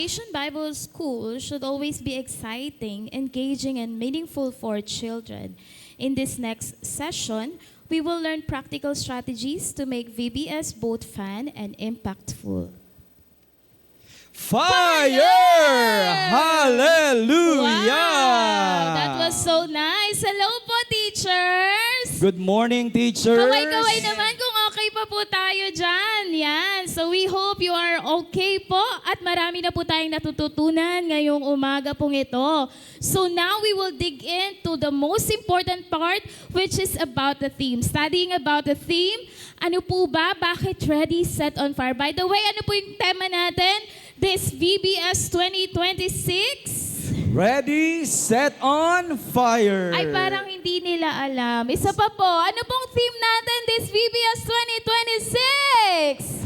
Vacation Bible School should always be exciting, engaging, and meaningful for children. In this next session, we will learn practical strategies to make VBS both fun and impactful. Fire! Hallelujah! Wow! That was so nice. Hello po, teachers! Good morning, teachers. Kaway-kaway naman kung okay pa po tayo dyan. Yan. So we hope you are okay po at marami na po tayong natututunan ngayong umaga pong ito. So now we will dig into the most important part, which is about the theme. Studying about the theme. Ano po ba? Bakit ready, set on fire? By the way, ano po yung tema natin? This VBS 2026? Ready, set on fire. Ay, parang hindi nila alam. Isa pa po, ano pong theme natin this VBS 2026?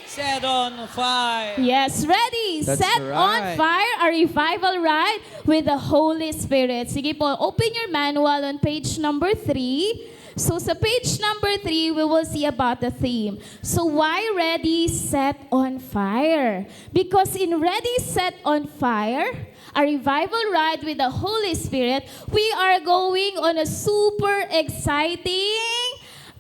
Set on fire. Yes, ready, That's set on right. fire, a revival ride with the Holy Spirit. Sige po, open your manual on page number 3. So sa page number 3, we will see about the theme. So why ready, set on fire? Because in ready, set on fire, a revival ride with the Holy Spirit, we are going on a super exciting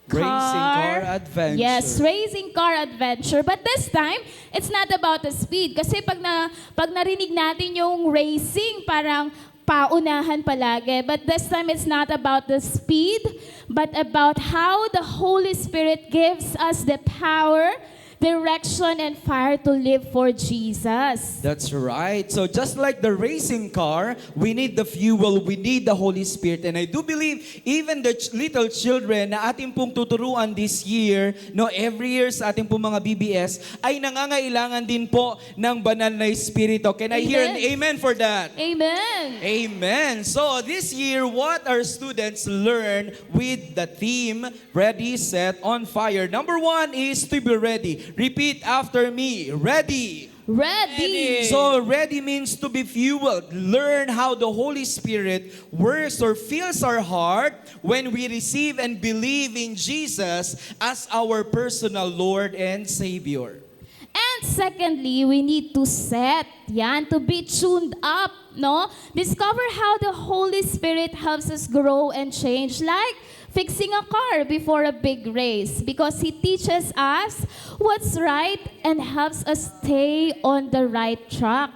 Racing car adventure. Yes, racing car adventure. But this time, it's not about the speed. Kasi pag narinig natin yung racing, parang paunahan palagi. But this time, it's not about the speed, but about how the Holy Spirit gives us the power, direction, and fire to live for Jesus. That's right. So just like the racing car, we need the fuel, we need the Holy Spirit. And I do believe even the little children na ating pong tuturuan this year, no, every year sa ating pong mga BBS, ay nangangailangan din po ng banal na Espiritu. Can I hear an amen for that? Amen. Amen. So this year, what our students learn with the theme, Ready, Set, on Fire. Number 1 is to be ready. Repeat after me. Ready. Ready. So ready means to be fueled. Learn how the Holy Spirit works or fills our heart when we receive and believe in Jesus as our personal Lord and Savior. And secondly, we need to set, to be tuned up, no? Discover how the Holy Spirit helps us grow and change, like fixing a car before a big race, because He teaches us what's right and helps us stay on the right track.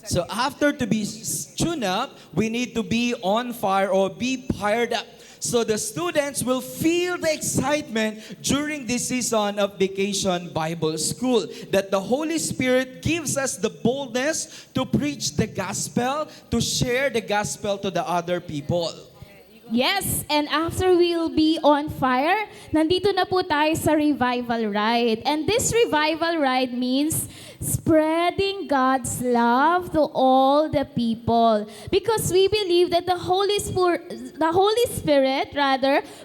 So after to be tuned up, we need to be on fire or be fired up. So the students will feel the excitement during this season of Vacation Bible School, that the Holy Spirit gives us the boldness to preach the gospel, to share the gospel to the other people. Yes, and after we'll be on fire, nandito na po tayo sa revival ride. And this revival ride means spreading God's love to all the people. Because we believe that the Holy Spirit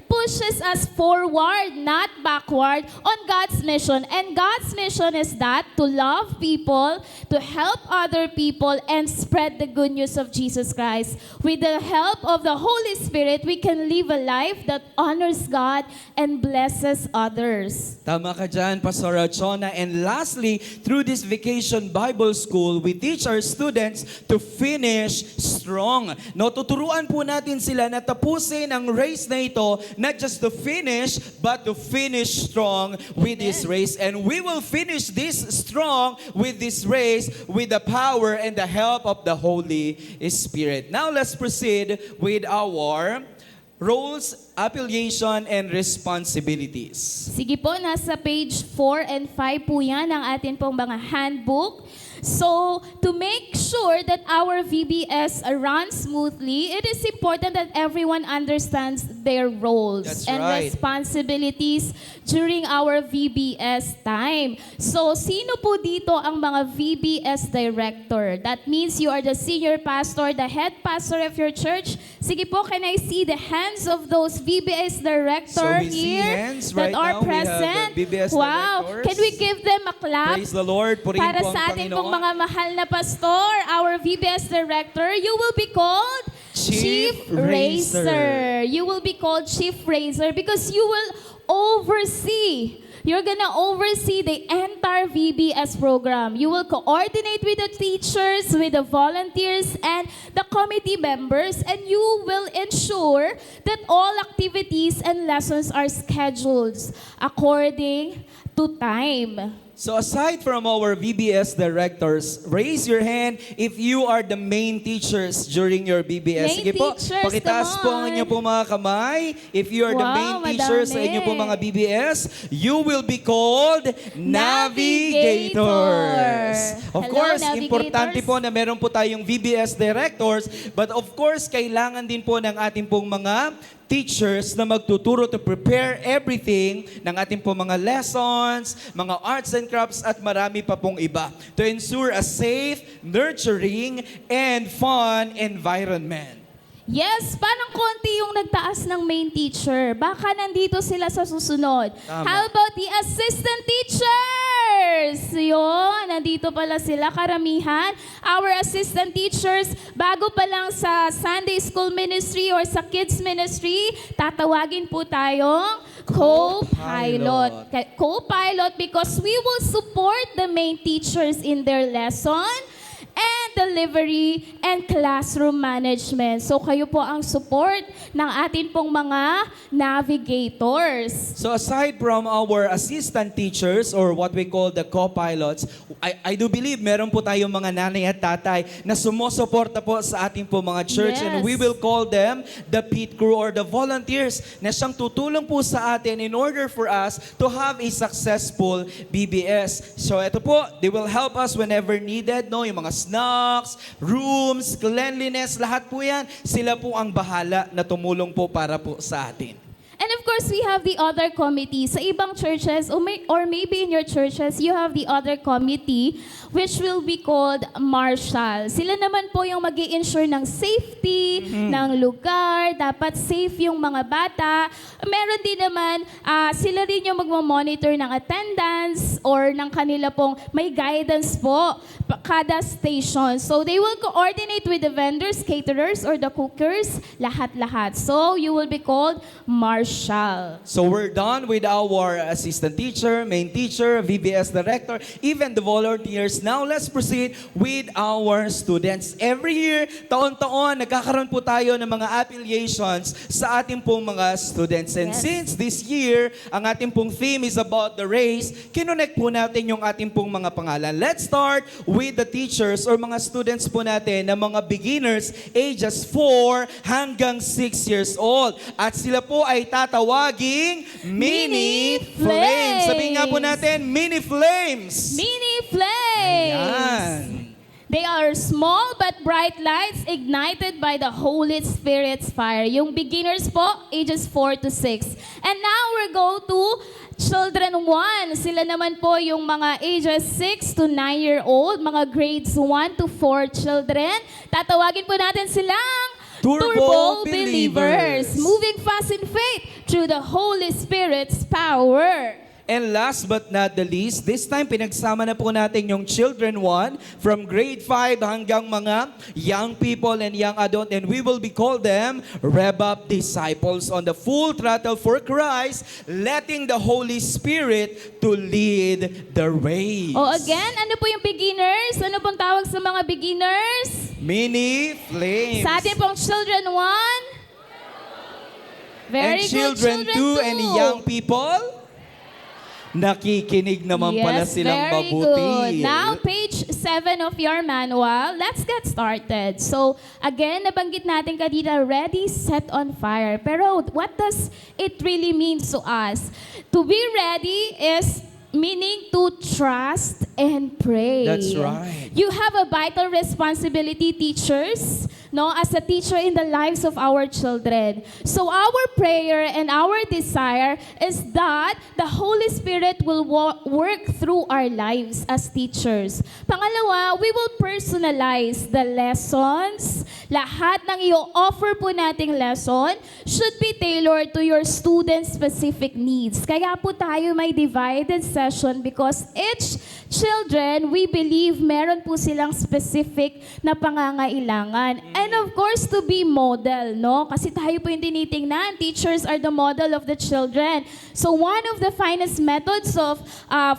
pushes us forward, not backward, on God's mission. And God's mission is that to love people, to help other people, and spread the good news of Jesus Christ. With the help of the Holy Spirit, we can live a life that honors God and blesses others. Tama ka dyan, Pastor Chona. And lastly, through this Vacation Bible School, we teach our students to finish strong. No, tuturuan po natin sila na tapusin ang race na ito, not just to finish, but to finish strong with this race. And we will finish this strong with this race with the power and the help of the Holy Spirit. Now let's proceed with our roles, affiliation, and responsibilities. Sige po, nasa page 4 and 5 po yan ang atin pong mga handbook. So, to make sure that our VBS runs smoothly, it is important that everyone understands their roles That's and right. responsibilities during our VBS time. So, sino po dito ang mga VBS director? That means you are the senior pastor, the head pastor of your church. Sige po, can I see the hands of those VBS director So we see here hands that right are now. We have present? the VBS Wow! directors. Can we give them a clap? Praise the Lord. Purihin Para po ang sa ating pong Panginoon. mga mahal na pastor, our VBS director, you will be called Chief Racer. You will be called Chief Racer because you will oversee You're gonna oversee the entire VBS program. You will coordinate with the teachers, with the volunteers, and the committee members, and you will ensure that all activities and lessons are scheduled according to time. So aside from our VBS directors, raise your hand if you are the main teachers during your VBS. Main Sige po, teachers, pakitaas come po ang on. inyo po mga kamay. If you are the Wow, main teachers sa madami. inyo po mga VBS, you will be called navigators. Of Hello, course, navigators. importante po na meron po tayong VBS directors, but of course, kailangan din po ng ating pong mga teachers na magtuturo to prepare everything ng ating po mga lessons, mga arts and crafts at marami pa pong iba to ensure a safe, nurturing, and fun environment. Yes, parang konti yung nagtaas ng main teacher. Baka nandito sila sa susunod. Tama. How about the assistant teachers? Yun, nandito pala sila, karamihan. Our assistant teachers, bago pa lang sa Sunday School Ministry or sa Kids Ministry, tatawagin po tayong co-pilot. Co-pilot because we will support the main teachers in their lesson and delivery and classroom management. So kayo po ang support ng atin pong mga navigators. So aside from our assistant teachers or what we call the co-pilots, I do believe meron po tayong mga nanay at tatay na sumusuporta po sa ating po mga church, and Yes. we will call them the pit crew or the volunteers na siyang tutulong po sa atin in order for us to have a successful BBS. So ito po, they will help us whenever needed, no? Yung mga snacks, rooms, cleanliness, lahat po yan. Sila po ang bahala na tumulong po para po sa atin. And of course, we have the other committee. Sa ibang churches, or maybe in your churches, you have the other committee which will be called marshal. Sila naman po yung mag-i-ensure ng safety, ng lugar, dapat safe yung mga bata. Meron din naman, sila rin yung magmamonitor ng attendance or ng kanila pong may guidance po kada station. So they will coordinate with the vendors, caterers, or the cookers, lahat-lahat. So you will be called marshal. So we're done with our assistant teacher, main teacher, VBS director, even the volunteers. Now let's proceed with our students. Every year, taon-taon, nagkakaroon po tayo ng mga affiliations sa ating pong mga students. And Yes. since this year, ang ating pong theme is about the race, kinonect po natin yung ating pong mga pangalan. Let's start with the teachers or mga students po natin na mga beginners, ages 4 hanggang 6 years old. At sila po ay tatawaging Mini Flames. Sabihin nga po natin, Mini Flames. Mini Flames! Ayan. They are small but bright lights ignited by the Holy Spirit's fire. Yung beginners po, ages 4 to 6. And now we go to Children 1. Sila naman po yung mga ages 6 to 9-year-old, mga grades 1 to 4 children. Tatawagin po natin silang Turbo Believers. Moving fast in faith through the Holy Spirit's power. And last but not the least, this time pinagsama na po natin yung Children 1 from grade 5 hanggang mga young people and young adult, and we will be called them Rev Up Disciples on the full throttle for Christ, letting the Holy Spirit to lead the race. O again, ano po yung beginners? Ano pong tawag sa mga beginners? Mini Flames. Sa atin pong Children 1. Very And good, Children 2 and young people, nakikinig naman pala silang very mabuti. good. Now, page 7 of your manual. Let's get started. So, again, nabanggit natin kanina, ready, set on fire. Pero what does it really mean to us? To be ready is meaning to trust and pray. That's right. You have a vital responsibility, teachers, no, as a teacher in the lives of our children. So our prayer and our desire is that the Holy Spirit will work through our lives as teachers. Pangalawa, we will personalize the lessons. Lahat ng i-offer po nating lesson should be tailored to your student-specific needs. Kaya po tayo may divided session because each children, we believe, meron po silang specific na pangangailangan. And of course, to be model, no? Kasi tayo po yung tinitingnan. Teachers are the model of the children. So one of the finest methods of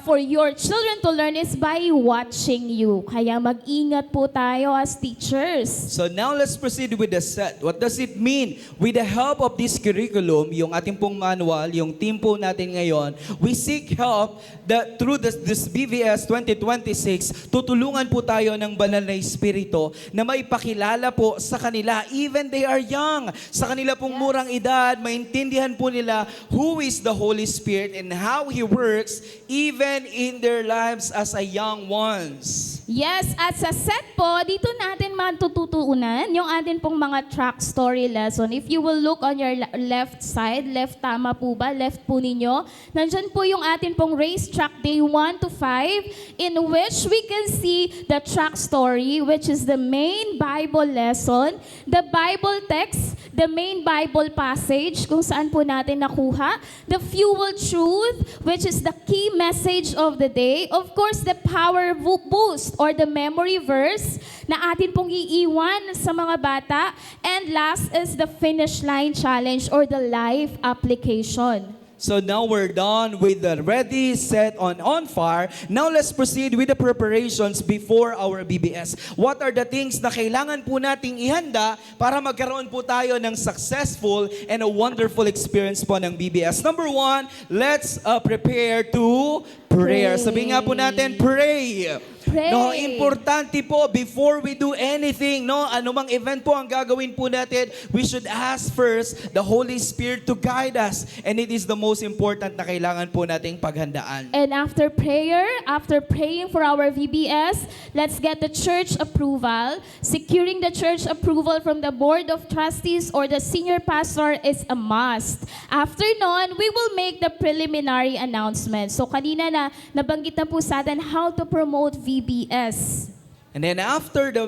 for your children to learn is by watching you. Kaya mag-ingat po tayo as teachers. So now let's proceed with the set. What does it mean? With the help of this curriculum, yung ating pong manual, yung team po natin ngayon, we seek help that through this BVS 2026, tutulungan po tayo ng banal na Espiritu na maipakilala po sa kanila, even they are young, sa kanila pong murang edad, maintindihan po nila who is the Holy Spirit and how He works even in their lives as a young ones. Yes, at sa set po, dito natin matututunan yung atin pong mga track story lesson. If you will look on your left side, left tama po ba? Left po ninyo. Nandyan po yung atin pong racetrack day 1 to 5 in which we can see the track story, which is the main Bible lesson, the Bible text, the main Bible passage kung saan po natin nakuha, the fuel truth, which is the key message of the day, of course, the power boost or the memory verse na atin pong iiwan sa mga bata, and last is the finish line challenge or the life application. So now we're done with the ready, set, on fire. Now let's proceed with the preparations before our BBS. What are the things na kailangan po nating ihanda para magkaroon po tayo ng successful and a wonderful experience po ng BBS? Number 1, let's prepare to prayer. Pray. Sabi nga po natin, pray. Pray. No, importante po before we do anything, no, anumang event po ang gagawin po natin, we should ask first the Holy Spirit to guide us. And it is the most important na kailangan po nating paghandaan. And after prayer, after praying for our VBS, let's get the church approval. Securing the church approval from the board of trustees or the senior pastor is a must. After nun, we will make the preliminary announcement. So kanina na nabanggit na po sa atin how to promote VBS. And then after the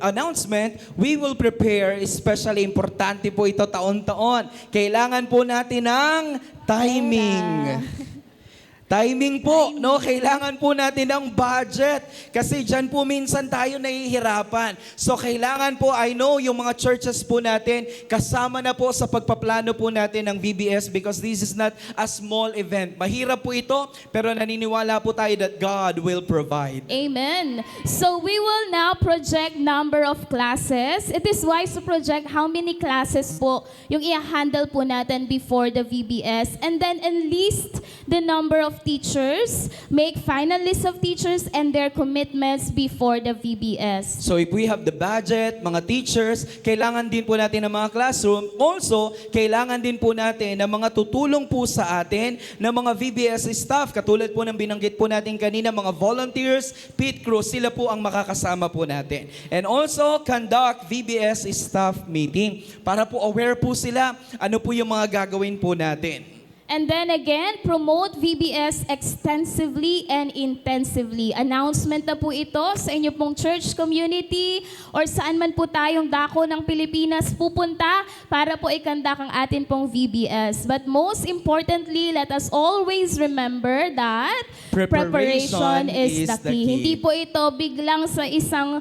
announcement, we will prepare, especially importante po ito taon-taon. Kailangan po natin ng timing. Timing po, no? Kailangan po natin ng budget. Kasi dyan po minsan tayo nahihirapan. So kailangan po, I know, yung mga churches po natin, kasama na po sa pagpaplano po natin ng BBS because this is not a small event. Mahirap po ito, pero naniniwala po tayo that God will provide. Amen. So we will now project number of classes. It is wise to project how many classes po yung i-handle po natin before the VBS, and then enlist the number of teachers, make final list of teachers and their commitments before the VBS. So if we have the budget, mga teachers, kailangan din po natin ng mga classroom. Also, kailangan din po natin ng mga tutulong po sa atin ng mga VBS staff. Katulad po ng binanggit po natin kanina, mga volunteers, pit crew, sila po ang makakasama po natin. And also, conduct VBS staff meeting para po aware po sila ano po yung mga gagawin po natin. And then again, promote VBS extensively and intensively. Announcement na po ito sa inyo pong church community or saan man po tayong dako ng Pilipinas pupunta para po ikandak ang atin pong VBS. But most importantly, let us always remember that preparation is the key. Hindi po ito biglang sa isang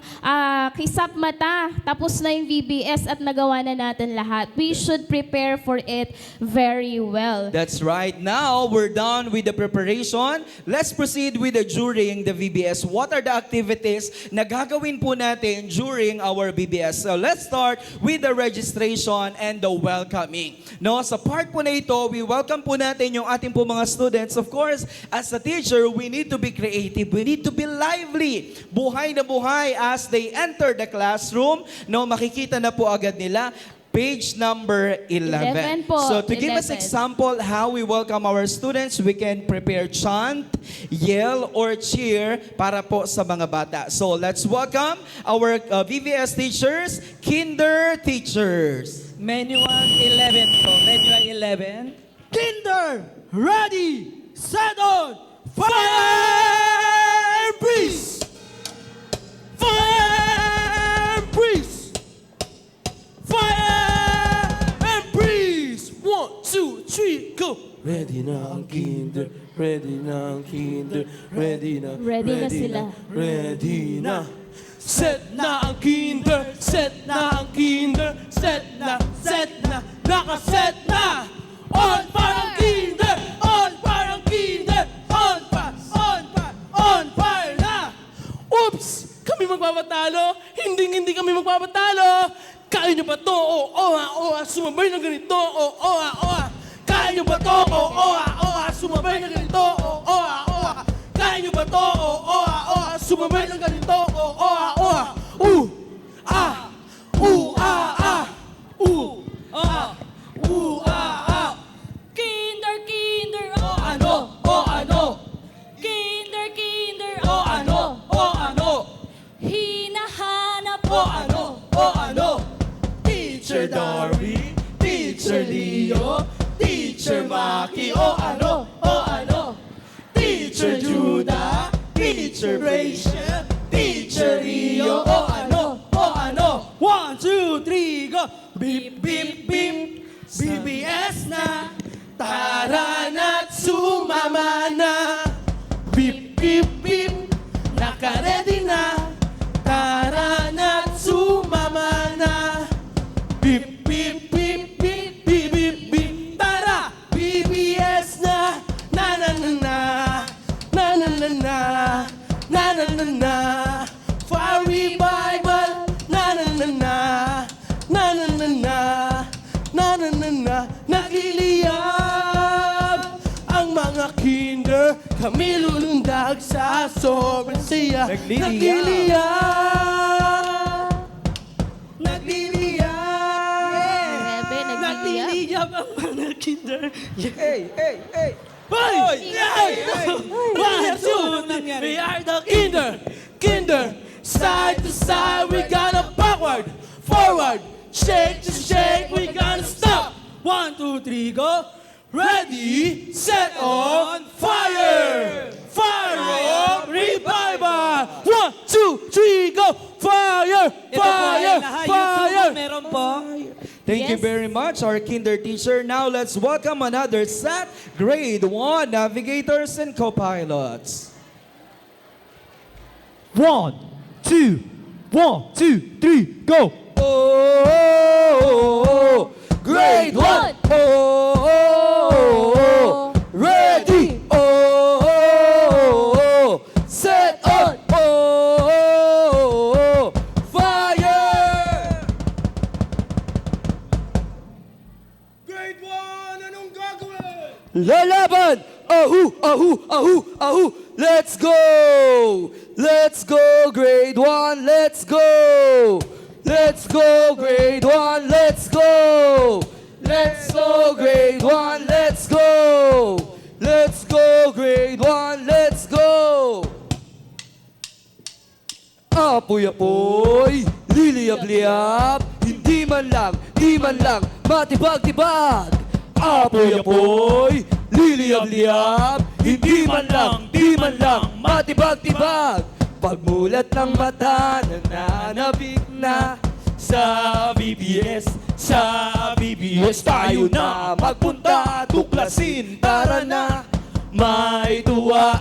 kisap mata, tapos na yung VBS at nagawa na natin lahat. We should prepare for it very well. That's right. Now, we're done with the preparation. Let's proceed with the during the VBS. What are the activities na gagawin po natin during our VBS? So, let's start with the registration and the welcoming. No, sa part po na ito, we welcome po natin yung ating po mga students. Of course, as a teacher, we need to be creative. We need to be lively. Buhay na buhay as they enter the classroom. No, makikita na po agad nila. Page number 11. 11 po, So to give us 11. example how we welcome our students, we can prepare chant, yell, or cheer para po sa mga bata. So let's welcome our VBS teachers, kinder teachers. Manual 11 po. Manual 11. Kinder, ready, set on, fire, breeze! Fire, breeze! Fire and breeze! 1, 2, 3, go! Ready na ang kinder, ready na ang kinder, ready na, Ready na sila. ready na. Set na ang kinder, set na ang kinder, set na, nakaset na. On parang kinder, on parang kinder, on fire na. Oops! Kami magpapatalo? Hindi kami magpapatalo. Kaya nyo ba to? Sumabay na ganito. Kaya nyo ba to? Sumabay na ganito. Kaya nyo ba to? Sumabay na ganito. Kinder, kinder, Ano? Kinder, kinder, Ano? hinahanap Ano? Teacher Darby, Teacher Leo, Teacher Maki, ano? Teacher Judah, Teacher Rachel, Teacher Rio, ano? 1, 2, 3, go! Beep, beep, beep, BBS na, tara na't sumama na. Beep, beep, beep, nakaredy na, tara na't sumama na. Beep, beep, beep, beep, beep, beep, beep, tara! BBS na, na na na na, na na na na, na na na na. Fire revival, na na na na, na na na na, na na na na. Nagliliyab ang mga kinder, kami lulundag sa sobrang saya. Nagliliyab ang mga kinder. Hey! Hoy! One, two, we are the kinder. Side to side, we gonna backward, forward, shake to shake, we gonna stop. 1, 2, 3, go. Ready, set, on fire! Fire up, revival! 1, 2, 3, go! Fire! Fire! Meron po. Thank you Yes. very much, our kinder teacher. Now let's welcome another set, grade 1 navigators and co-pilots. 1, 2, 3, go! Oh, grade 1. Oh, ready. Oh, set on. Oh, fire. Grade 1, anong gagawin? Lalaban! Ahu! Let's go! Let's go, grade 1, let's go! Let's go, grade 1, let's go! Let's go, grade 1, let's go! Let's go, grade 1, let's go! Apoy-apoy, liliyab-liyab, di man lang, matibag-tibag. Apoy-apoy, liliyab-liyab, di man lang, matibag-tibag. Pagmulat ng mata, nananabik na sa BBS tayo na magpunta, tuklasin, tara na. May tuwa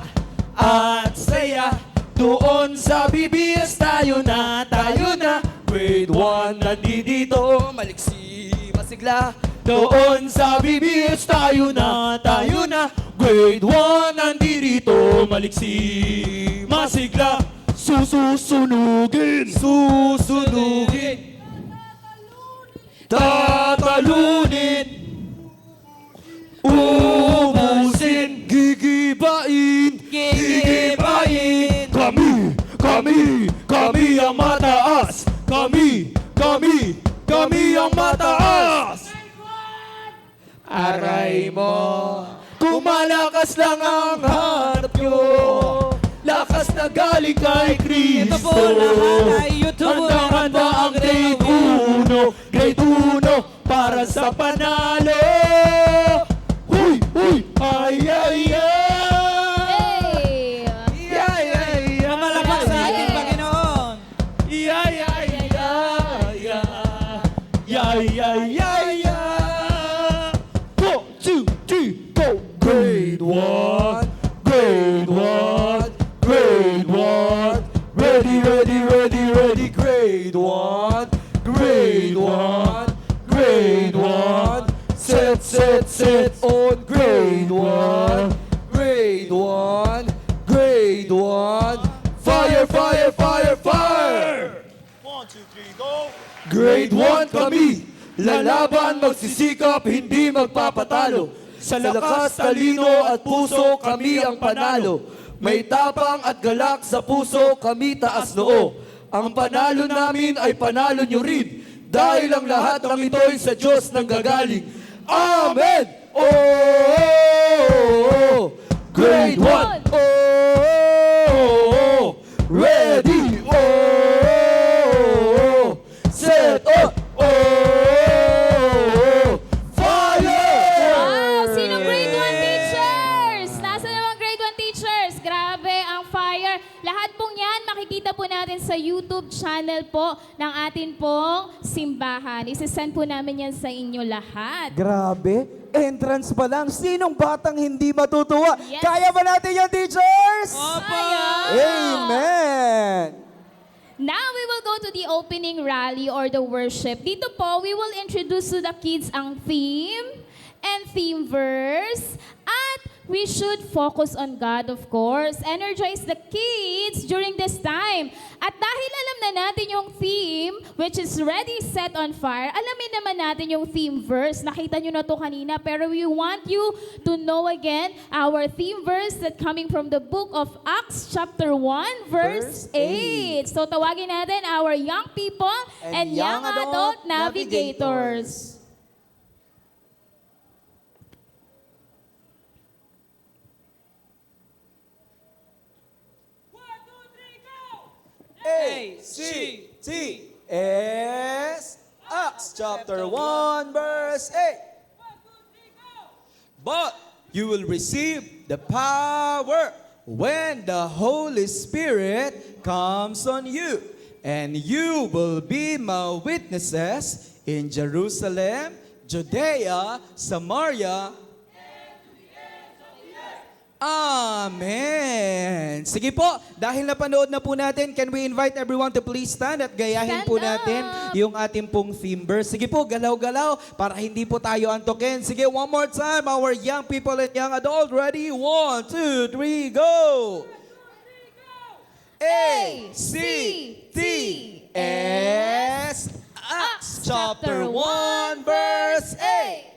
at saya, doon sa BBS tayo na. Grade 1 nandito, maliksi, masigla. Doon sa BBS tayo na. Grade 1 nandito, maliksi, masigla. Susunugin, tatalunin, ubusin, gigibain. Kami ang mataas. Kami ang mataas. Aray mo, kung malakas lang ang hanap nyo, lakas na galing kay Kristo. Ito po lahat ay YouTube. Handa ang grade 1 para sa panalo. Huy, ay. Hey! Malakas sa ating Panginoon. Go, 2, 3, go. Grade 1. Ready. Grade 1 kami, lalaban, magsisikap, hindi magpapatalo. Sa lakas, talino at puso, kami ang panalo. May tapang at galak sa puso, kami taas noo. Ang panalo namin ay panalo nyo rin, dahil ang lahat ng ito'y sa Diyos nang gagaling. Amen! Oh! Grade 1! Oh! Ready! Oh! Set up! Oh! Fire! Wow! Sinong grade 1 teachers? Nasa naman grade 1 teachers? Grabe ang fire. Lahat pong yan, makikita po natin sa YouTube channel po ng atin pong simbahan. Isasend po namin yan sa inyo lahat. Grabe. Entrance pa lang. Sinong batang hindi matutuwa? Yes. Kaya ba natin yan, teachers? Ayan. Amen. Now we will go to the opening rally or the worship. Dito po, we will introduce to the kids ang theme and theme verse. At we should focus on God, of course. Energize the kids during this time. At dahil alam na natin yung theme, which is ready, set on fire, alamin naman natin yung theme verse. Nakita nyo na to kanina, pero we want you to know again our theme verse that coming from the book of Acts chapter 1, verse 8. So tawagin natin our young people and young adult navigators. A-C-T-S Acts chapter 1 verse 8. But you will receive the power when the Holy Spirit comes on you, and you will be my witnesses in Jerusalem, Judea, Samaria. Amen. Sige po, dahil napanood na po natin, can we invite everyone to please stand at gayahin Stand po up. natin yung ating pong theme verse. Sige po, galaw-galaw para hindi po tayo antokin. Sige, one more time, our young people and young adult. Ready? 1, 2, 3, go! A-C-T-S Acts chapter 1 verse 8.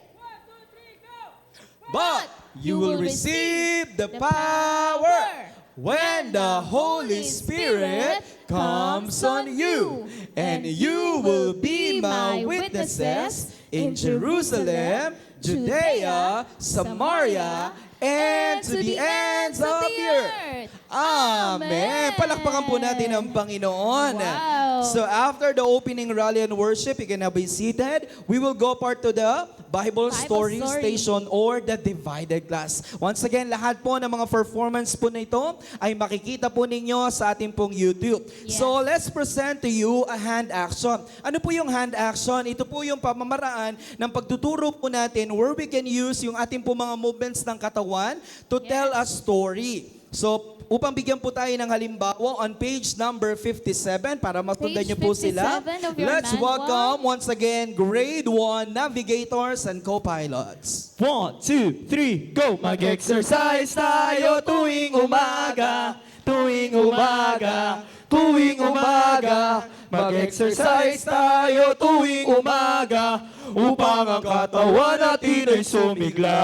But you will receive the power when the Holy Spirit comes on you, and you will be my witnesses in Jerusalem, Judea, Samaria, and to the ends of the earth. Amen. Palakpakan po natin ang Panginoon. Wow. So after the opening rally and worship, you can now be seated. We will go part to the Bible story station or the divided class. Once again, lahat po ng mga performance po na ito ay makikita po ninyo sa ating pong YouTube. Yes. So let's present to you a hand action. Ano po yung hand action? Ito po yung pamamaraan ng pagtuturo po natin where we can use yung ating po mga movements ng katawan to tell a story. So, upang bigyan po tayo ng halimbawa on page number 57 para matundan Page niyo po sila. 57 of your Let's manual. welcome once again grade 1 navigators and co-pilots. 1, 2, 3, go! Mag-exercise tayo tuwing umaga, tuwing umaga, tuwing umaga. Mag-exercise tayo tuwing umaga, upang ang katawan natin ay sumigla.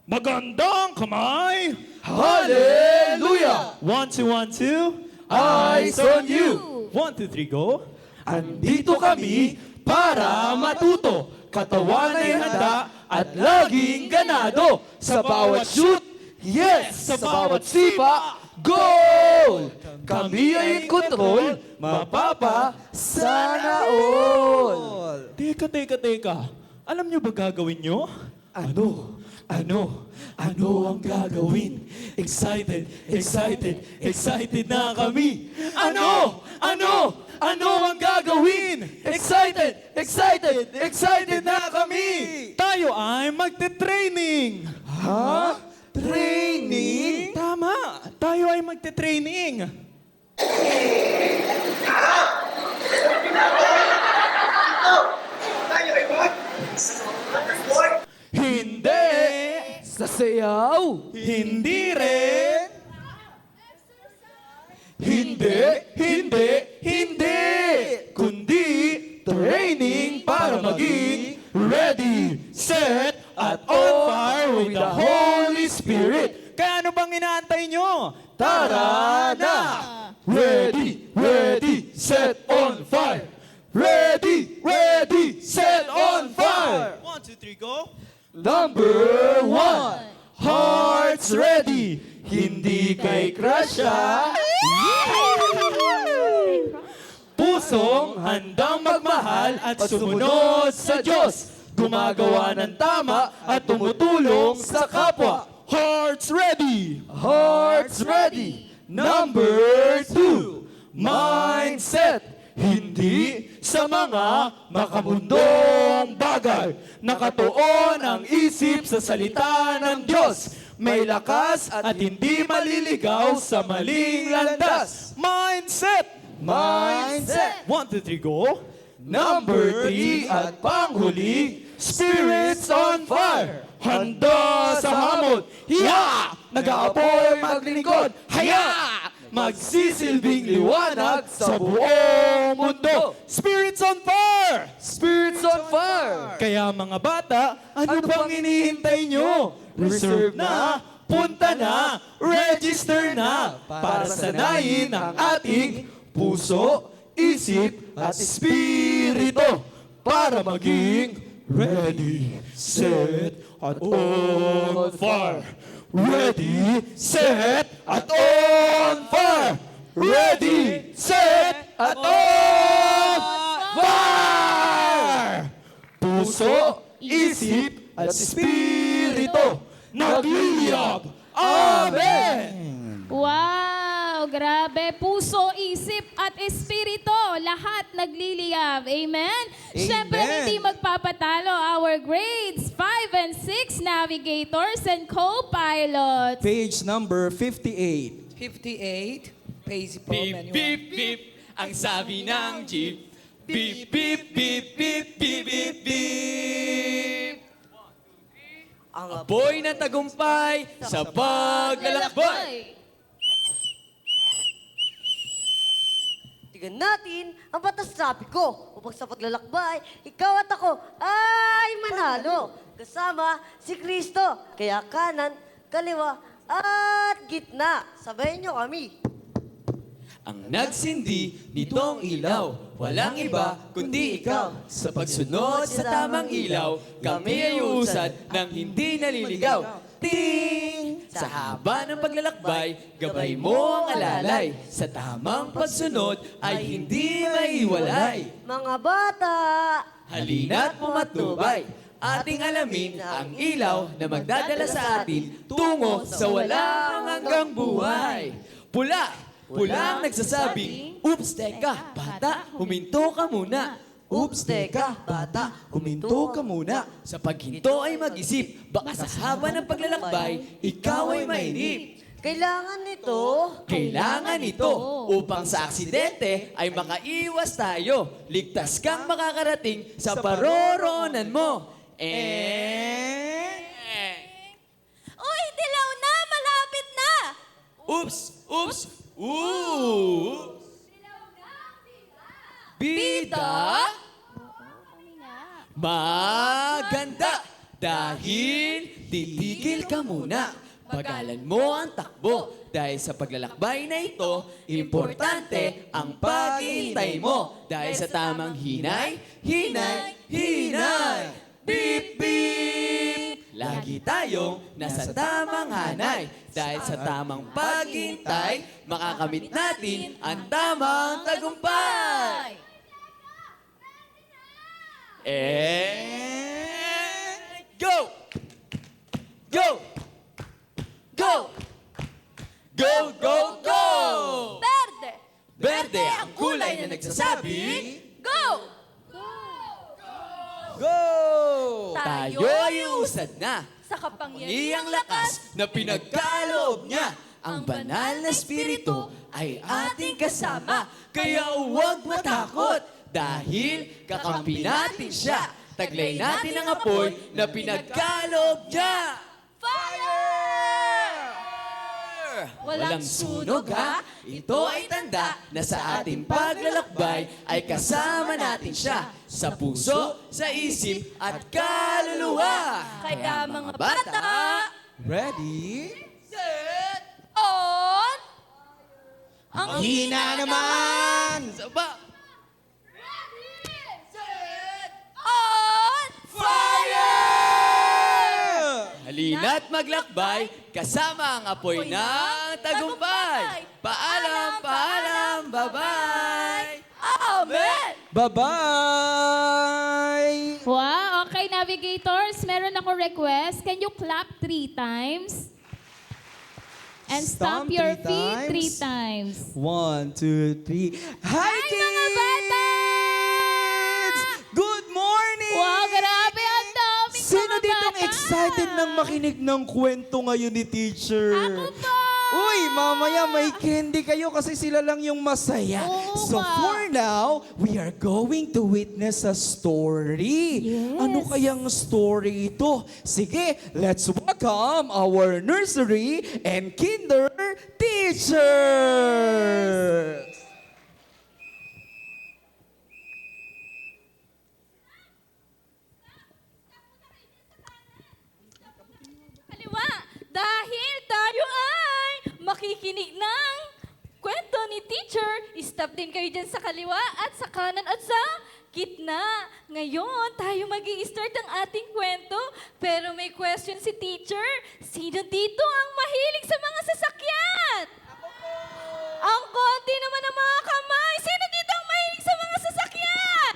Magandang kamay! Hallelujah! 1, 2, 1, 2. Eyes on you! 1, 2, 3, go! Andito kami para matuto. Katawan ay handa at laging ganado. Sa bawat shoot, yes! Sa bawat sipa, goal! Kami ay in control, mapapa, sana all! Teka. Alam nyo ba gagawin nyo? Ano ang gagawin? Excited na kami. Ano ang gagawin? Excited na kami. Tayo ay magte-training. Ha? Training? Tama, tayo ay magte-training. Hindi. Sa sayaw. Hindi rin. para maging ready, set, at on fire with the Holy Spirit. Kaya ano bang inaantay nyo? Tara na! Ready, ready, set on fire! Ready, ready, set on fire! 1, 2, 3, go! Number 1, hearts ready, hindi kay crush ah. Pusong handang magmahal at sumunod sa Diyos, gumagawa ng tama at tumutulong sa kapwa. Hearts ready! Hearts ready! Number 2, mindset, hindi sa mga makamundong bagay. Nakatuon ang isip sa salita ng Diyos. May lakas at hindi maliligaw sa maling landas. Mindset! Mindset! 1, 2, 3, go! Number 3 at panghuli, spirits on fire. Handa sa hamon. Hiya! Nag-aapoy maglingkod. Haya! Magsisilbing liwanag sa buong mundo. Spirits on fire! Spirits on fire! Kaya mga bata, ano bang hinihintay nyo? Reserve na, punta na, register na para sanayin ang ating puso, isip, at espiritu para maging ready, set, at on fire. Ready, set, at on fire. Ready, set, at on fire. Puso, isip, at espiritu nagliliyab. Amen! Wow! Grabe! Puso, isip, at espiritu, lahat nagliliyab. Amen? Siyempre, hindi magpapatalo our grades 5 and 6 navigators and co-pilots. Page number 58. 58. Paisy po. Beep, manual. beep, beep, ang sabi ng jeep. Beep, beep, beep, beep, beep, beep, beep. Ang apoy ng tagumpay sa paglalakbay. Tingnan natin ang batas trapiko. Upang sa paglalakbay, ikaw at ako ay manalo. Kasama si Kristo. Kaya kanan, kaliwa, at gitna. Sabayan niyo kami. Ang nagsindi nitong ilaw, walang iba kundi ikaw. Sa pagsunod sa tamang ilaw, kami ay uusad ng hindi naliligaw. Ting! Sa haba ng paglalakbay, gabay mo ang alalay. Sa tamang pagsunod ay hindi maiwalay. Mga bata, Halina't pumatnubay, ating alamin ang ilaw na magdadala sa atin tungo sa walang hanggang buhay. Pula! Pula ang nagsasabing, "Oops, teka, bata, huminto ka muna." oops, teka, bata, Huminto ka muna. Sa paghinto ay mag-isip, baka sa haba ng paglalakbay, ikaw ay mainip. kailangan nito. Kailangan ito upang sa aksidente ay makaiwas tayo. Ligtas kang makakarating sa paroroonan mo. Uy, dilaw na! Malapit na! Oops! Oops! Ooh! Bida? Maganda! Dahil titigil ka muna. Pagalan mo ang takbo. Dahil sa paglalakbay na ito, importante ang paghihintay mo. Dahil sa tamang hinay, hinay, hinay. Beep, beep! Lagi tayong nasa tamang hanay. Dahil sa tamang paghintay, makakamit natin ang tamang tagumpay. Go! Go! Go! Go, go, go! Verde! Berde ang kulay na nagsasabi, Go! Go! tayo ay usad na. Sa kapangyarihang Iyang lakas na pinagkaloob niya. Ang banal na espiritu ay ating kasama. Kaya huwag matakot dahil kakampi natin siya. Taglay natin ang apoy na pinagkaloob niya. Fire! Walang sunog ha, ito ay tanda na sa ating paglalakbay ay kasama natin siya sa puso, sa isip at kaluluwa. Kaya mga bata, Ready? set, on, ang Hina naman! Saba! set, on, Halina't maglakbay, kasama ang apoy ng tagumpay. Paalam, paalam, bye-bye! Amen! Bye-bye! Wow, okay, navigators, meron ako request. Can you clap 3 times? And stomp Stomp your 3 feet times. 3 times. 1, 2, 3. Hi, kids! mga bata! Good morning! Wow, grabe, ang daming Sino mga ditong bata. excited nang makinig ng kwento ngayon ni teacher? Ako po! Uy, mamaya may candy kayo kasi sila lang yung masaya. Oo So nga. for now, we are going to witness a story. Yes. Ano kayang story ito? Sige, let's welcome our nursery and kinder teachers. Kaliwa, dahil tayo ay makikinig ng kwento ni teacher, stop din kayo dyan sa kaliwa at sa kanan at sa gitna. Ngayon, tayo mag-i-start ang ating kwento, pero may question si teacher. Sino dito ang mahilig sa mga sasakyan? Ang konti naman ng mga kamay. Sino dito ang mahilig sa mga sasakyan?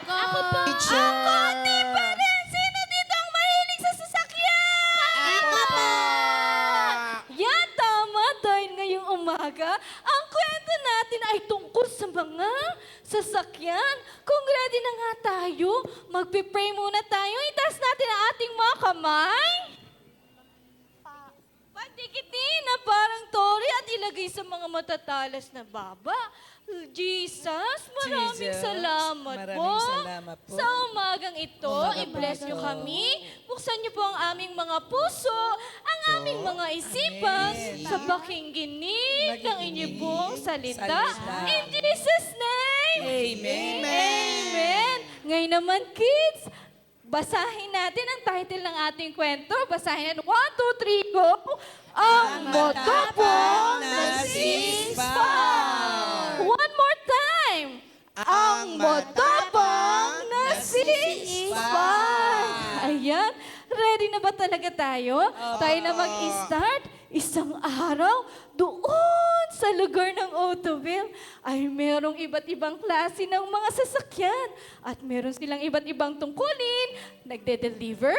Ako po! Ang konti pa rin. Sino dito ang mahilig sa sasakyan? Ako po! Yan, tama. Dahil ngayong umaga, ang kwento natin ay tungkol sa mga sasakyan. Kung ready na nga tayo, magpipray muna tayo. Itaas natin ang ating mga kamay. Patikitin na parang tori at ilagay sa mga matatalas na baba. Jesus, maraming Jesus, salamat maraming salamat po. Sa umagang ito, i-bless niyo kami. Buksan niyo po ang aming mga puso, ang aming mga isipan sa pakingginig ng inyong pong salita. In Jesus' name, Amen. Amen. Ngayon naman, kids, basahin natin ang title ng ating kwento. Basahin natin. 1, 2, 3, go! Ang matapang na six-pack. One more time. Ang matapang na six-pack. Ayan. Ready na ba talaga tayo? Tayo na mag-start. Isang araw, doon sa lugar ng Ottoville, ay merong iba't ibang klase ng mga sasakyan. At meron silang iba't ibang tungkulin, nagde-deliver,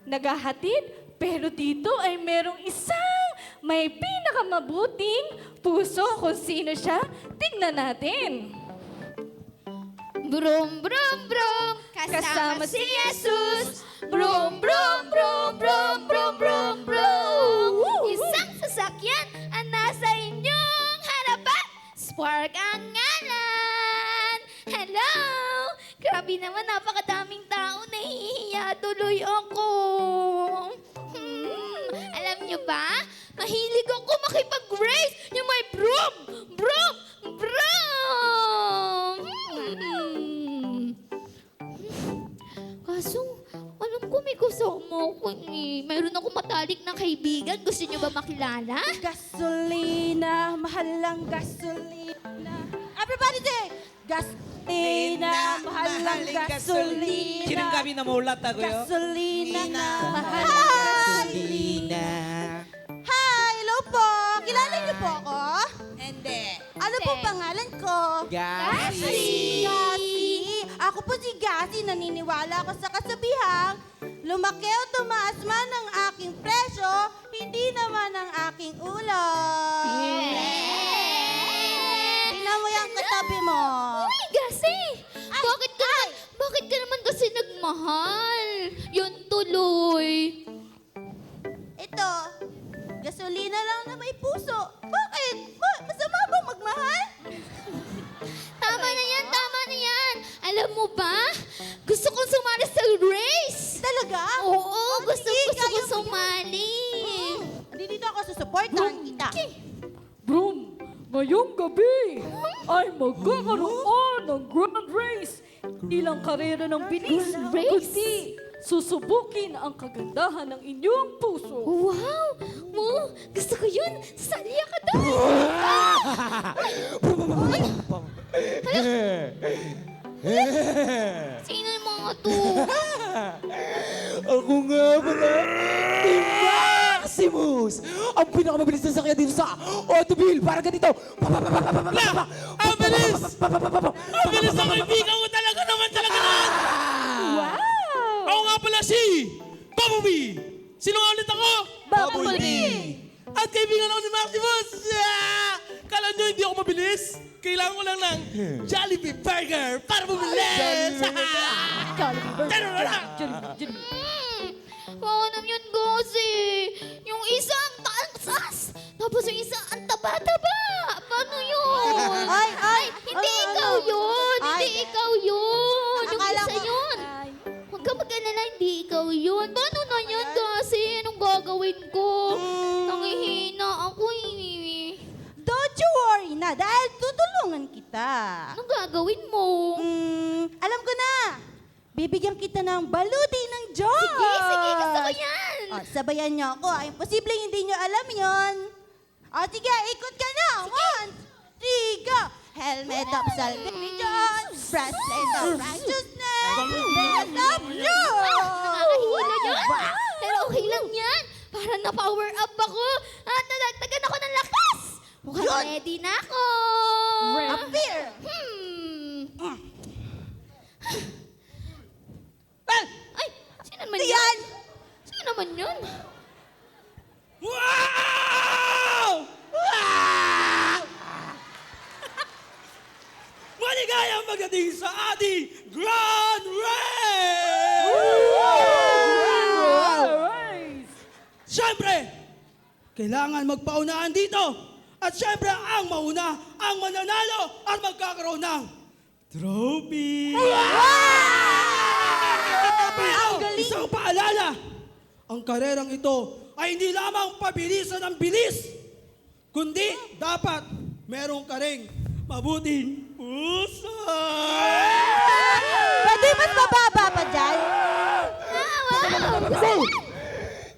naghahatid, pero dito ay merong isang may pinakamabuting puso. Kung sino siya, tignan natin. Brum, brum, brum, kasama si Jesus. Brum, brum, brum, brum, brum, brum, brum. Isang sasakyan ang nasa inyong harapan. Spark ang ngalan. Hello! Grabe naman, napakadaming tao. Nahihiya tuloy ako. Alam niyo ba? Mahilig ako makipag-race. Yung may brum, brum, brum. Kaso, alam ko may kasama ako eh. Mayroon akong matalik na kaibigan. Gusto niyo ba makilala? Gasolina, mahal lang gasolina. Everybody say, gasolina, mahal lang gasolina. Sinong kami namulat ako yo? Gasolina, mahal Gasolina. gasolina. Hi, hello po. Kilala niyo po ako? Hindi. Ano po pangalan ko? Gashi. Gasi. Ako po si Gasi. Naniniwala ako sa kasabihang, lumaki o tumaas man ang aking presyo, hindi naman ang aking ulo. Tingnan mo yung katabi mo. Uy, Gasi! Bakit ka naman kasi nagmahal? Yun tuloy. Ito, gasolina lang na may puso. Bakit? Masama ba magmahal? Tama na yan, tama na yan. Alam mo ba? Gusto kong sumali sa race. Talaga? Oo, gusto sige, ko kaya mo sumali. Hindi dito ako susuportahan kita. Ngayong gabi ay magkakaroon ng grand race. Ilang karera ng bilis, kundi susubukin ang kagandahan ng inyong puso. Wow! Mo, gusto ko yun! Sali ka doon! Sino yung mga to? Ako nga mga Team Maximus! Ang pinakamabilis na sakya dito sa Autoville! Para ganito! Ang bilis! Ang bilis ng kaibigan ko talaga naman talaga naman! Wow! Ako nga pala si Bumblebee! Sino nga ulit ako? Bumblebee! At kaibigan ako ni Maximus! Kala nyo hindi ako mabilis? Kailangan ko lang ng Jollibee Burger para mabilis! Oo naman yun, Gosi. Yung isa ang taas, tapos yung isa ang taba-taba. Paano yun? Ay, Hindi ano, ikaw ano? yun. Ay. Hindi ikaw yun. Yung Akala isa ko- yun. Huwag ka mag-alala, hindi ikaw yun. Paano na yan, Gosi? Anong gagawin ko? Nangihina ako eh. Don't you worry na, dahil tutulungan kita. Anong gagawin mo? Alam ko na. Bibigyan kita ng baluti ng Diyos. Sige, gusto ko yan. Sabayan niyo ako. Imposible hindi niyo alam yon. Sige, ikot ka na. 1, 3, go. Helmet of salvation, breastplate of righteousness, belt of truth. Nakakahilo yun. Pero okay lang yan. Para na-power up ako. At nadagdagan ako ng lakas. Mukhang ready na ako. Appear. Ay, sino naman Yan. yun? Sino naman yun? Wow! Maligayang magdating sa ating Grand Race! Siyempre, kailangan magpaunahan dito. At siyempre, ang mauna, ang mananalo at magkakaroon ng trophy. Pero, isang paalala, ang karerang ito ay hindi lamang pabilisan ng bilis, kundi dapat merong kareng mabuting puso. Pwede mas mababa pa dyan?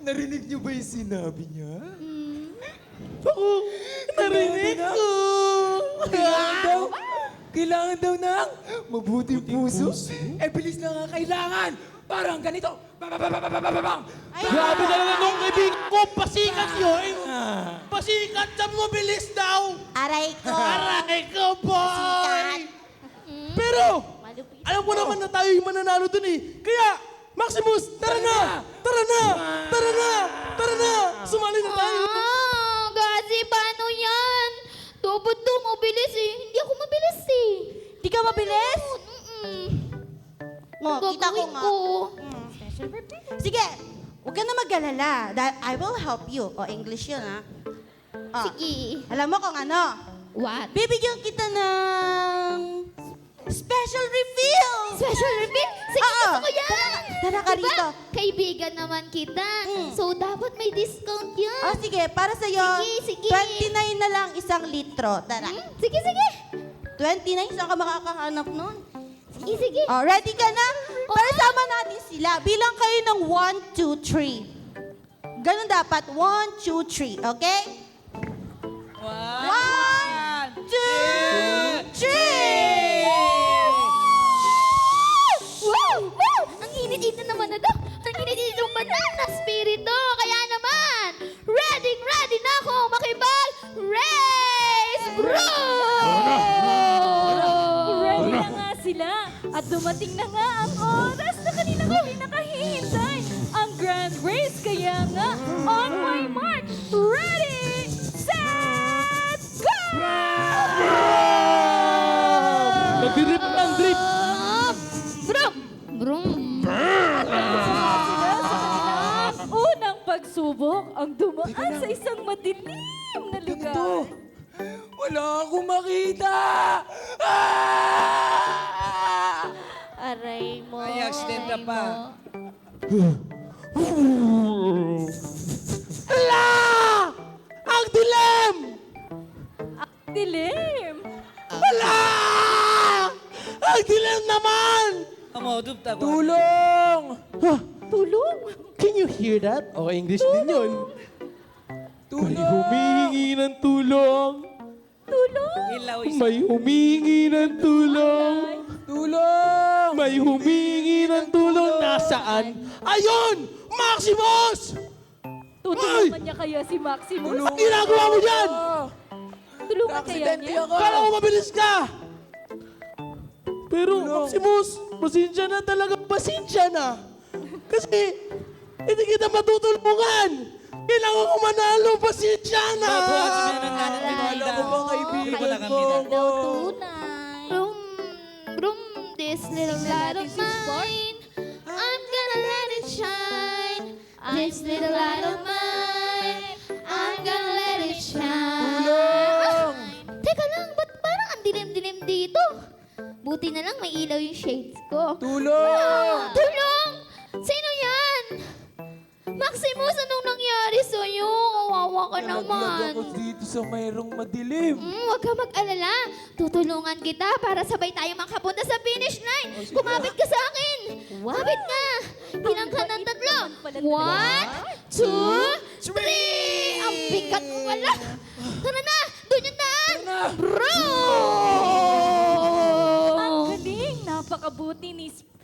Narinig niyo ba yung sinabi niya? Narinig ko! Kailangan daw ng mabuting puso? Bilis na nga kailangan! Parang ganito! Grabe talaga nung kaibigan ko, pasikat yun! Pasikat sa mabilis daw! Aray ko. Aray ko, boy! Pero, alam ko naman na tayo yung mananalo dun eh. Kaya, Maximus, tara na! Tara na! Tara na! Tara na! Sumali na tayo! Kasi paano yan? Dapat daw mabilis eh. Hindi ako mabilis eh. Di ka mabilis? Ang Kita ko gagawin nga. ko. Sige, huwag ka na mag-alala. I will help you. English yun, ha? Sige. Alam mo kung ano? What? Bibigyan kita ng special reveal. Special reveal? Sige, Oo. gusto ko yan. Tara ka rito. Kaibigan naman kita. So, dapat may discount yan. Sige, para sa'yo, Sige, sige. 29 na lang isang litro. Tara. Sige, sige. 29, saan ka makakahanap nun? Sige, sige. Ready ka na? Para sama natin sila. Bilang kayo ng 1, 2, 3. Ganun dapat. 1, 2, 3. Okay? 1, 2, 3! Wow! Wow! Ang init-init naman na to. Ang init-init ng banana spirito. Kaya naman, ready na ako makipag-race, bro! Ready na nga sila. At dumating na nga ang oras na kanina kami nakahihintay. Ang grand race kaya nga. On my mark, ready, set, go! Nagdidrip ang drip! Brum! Brum! Unang pagsubok ang dumaan sa isang madilim na lugar. Wala akong makita! Aray mo. May accident na pa. Ala! Ang dilim! dilim. Wala! Ang dilim naman! Amodub ta. Tulong! Tulong? Can you hear that? O, English din yun. May humihingi ng tulong. Ilaw isa. May humihingi ng tulong. Tulong! May humihingi ng tulong. Nasaan? Ayun! Maximus! Tutulungan niya kaya si Maximus? Ang ginagawa mo dyan? Tulungan kaya niya? Kala ko mabilis ka! Pero Maximus, pasensya na talaga, pasensya na. Kasi hindi kita matutulungan. Kailangan ko manalo, pasensya na. Akala ko ba kaibigan ko? Tunay. Broom, broom, this little light of mine. I'm gonna let it shine. This little light of mine. I'm gonna let it shine. Tulong! Teka lang, ba't parang ang dilim-dilim dito? Buti na lang may ilaw yung shades ko. Tulong! Tulong! Sino yan? Maximus, anong nangyari sa'yo? Kawawa ka naman. Ako dito sa mayroong madilim. Huwag ka mag-alala. Tutulungan kita para sabay tayo makapunta sa finish line. Kumapit ka sa akin. Kapit ka. Bilang ka ng 3. 1, 2, 3. Ang bigat mo wala. Tara na. Doon yung daan. Bro! Ang galing! Napakabuti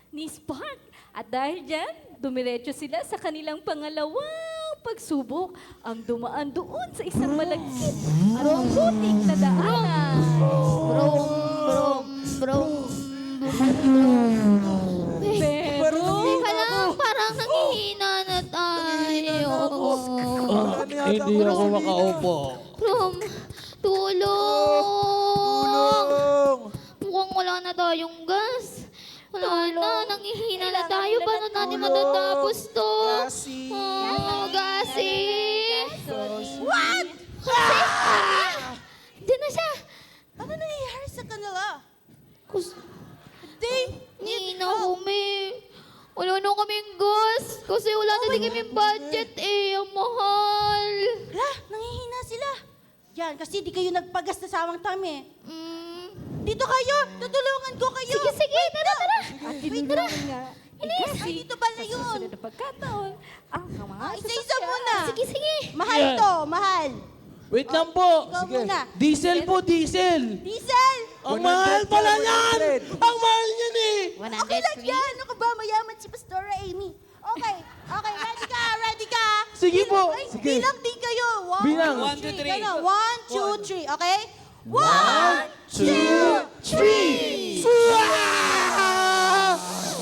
ni Spark. At dahil dyan, dumiretso sila sa kanilang pangalawang pagsubok ang dumaan doon sa isang malagkit at mabuting na daanan. Brom, brom, brom. Pero, Teka lang, parang nanghihina na tayo. Hindi ako makaupo. Brom, tulong! Mukhang wala na tayong gas. Wala na, nanghihina na tayo. Paano natin matatapos to? Gasi! Gasi! What? Diyan na siya! Ano nangyayari sa kanila? Nina kami. Wala na kaming gas. Kasi wala na din kaming budget eh. Ang mahal. Hala, nangihina sila. Yan, kasi di kayo nagpagas na sawang tami. Dito kayo, tutulungan ko kayo. Sige, tara, tara. at tinulungan nga Inis, ay, dito pala sa yun. susunod na pagkataon ang mga Isa-isa muna. Sige, sige. Mahal to, mahal. Wait lang po. Ikaw muna. Diesel po, diesel. Diesel! Ang mahal pala yan! Ang mahal niyan eh! Okay lang yan. Ano ka ba? Mayaman si Pastora Amy. Okay, okay. Ready ka, ready ka. Sige po. Ay, Sige. bilang din kayo. Bilang. 1, 2, 3. 1, 2, 3. Okay? 1, 2, 3.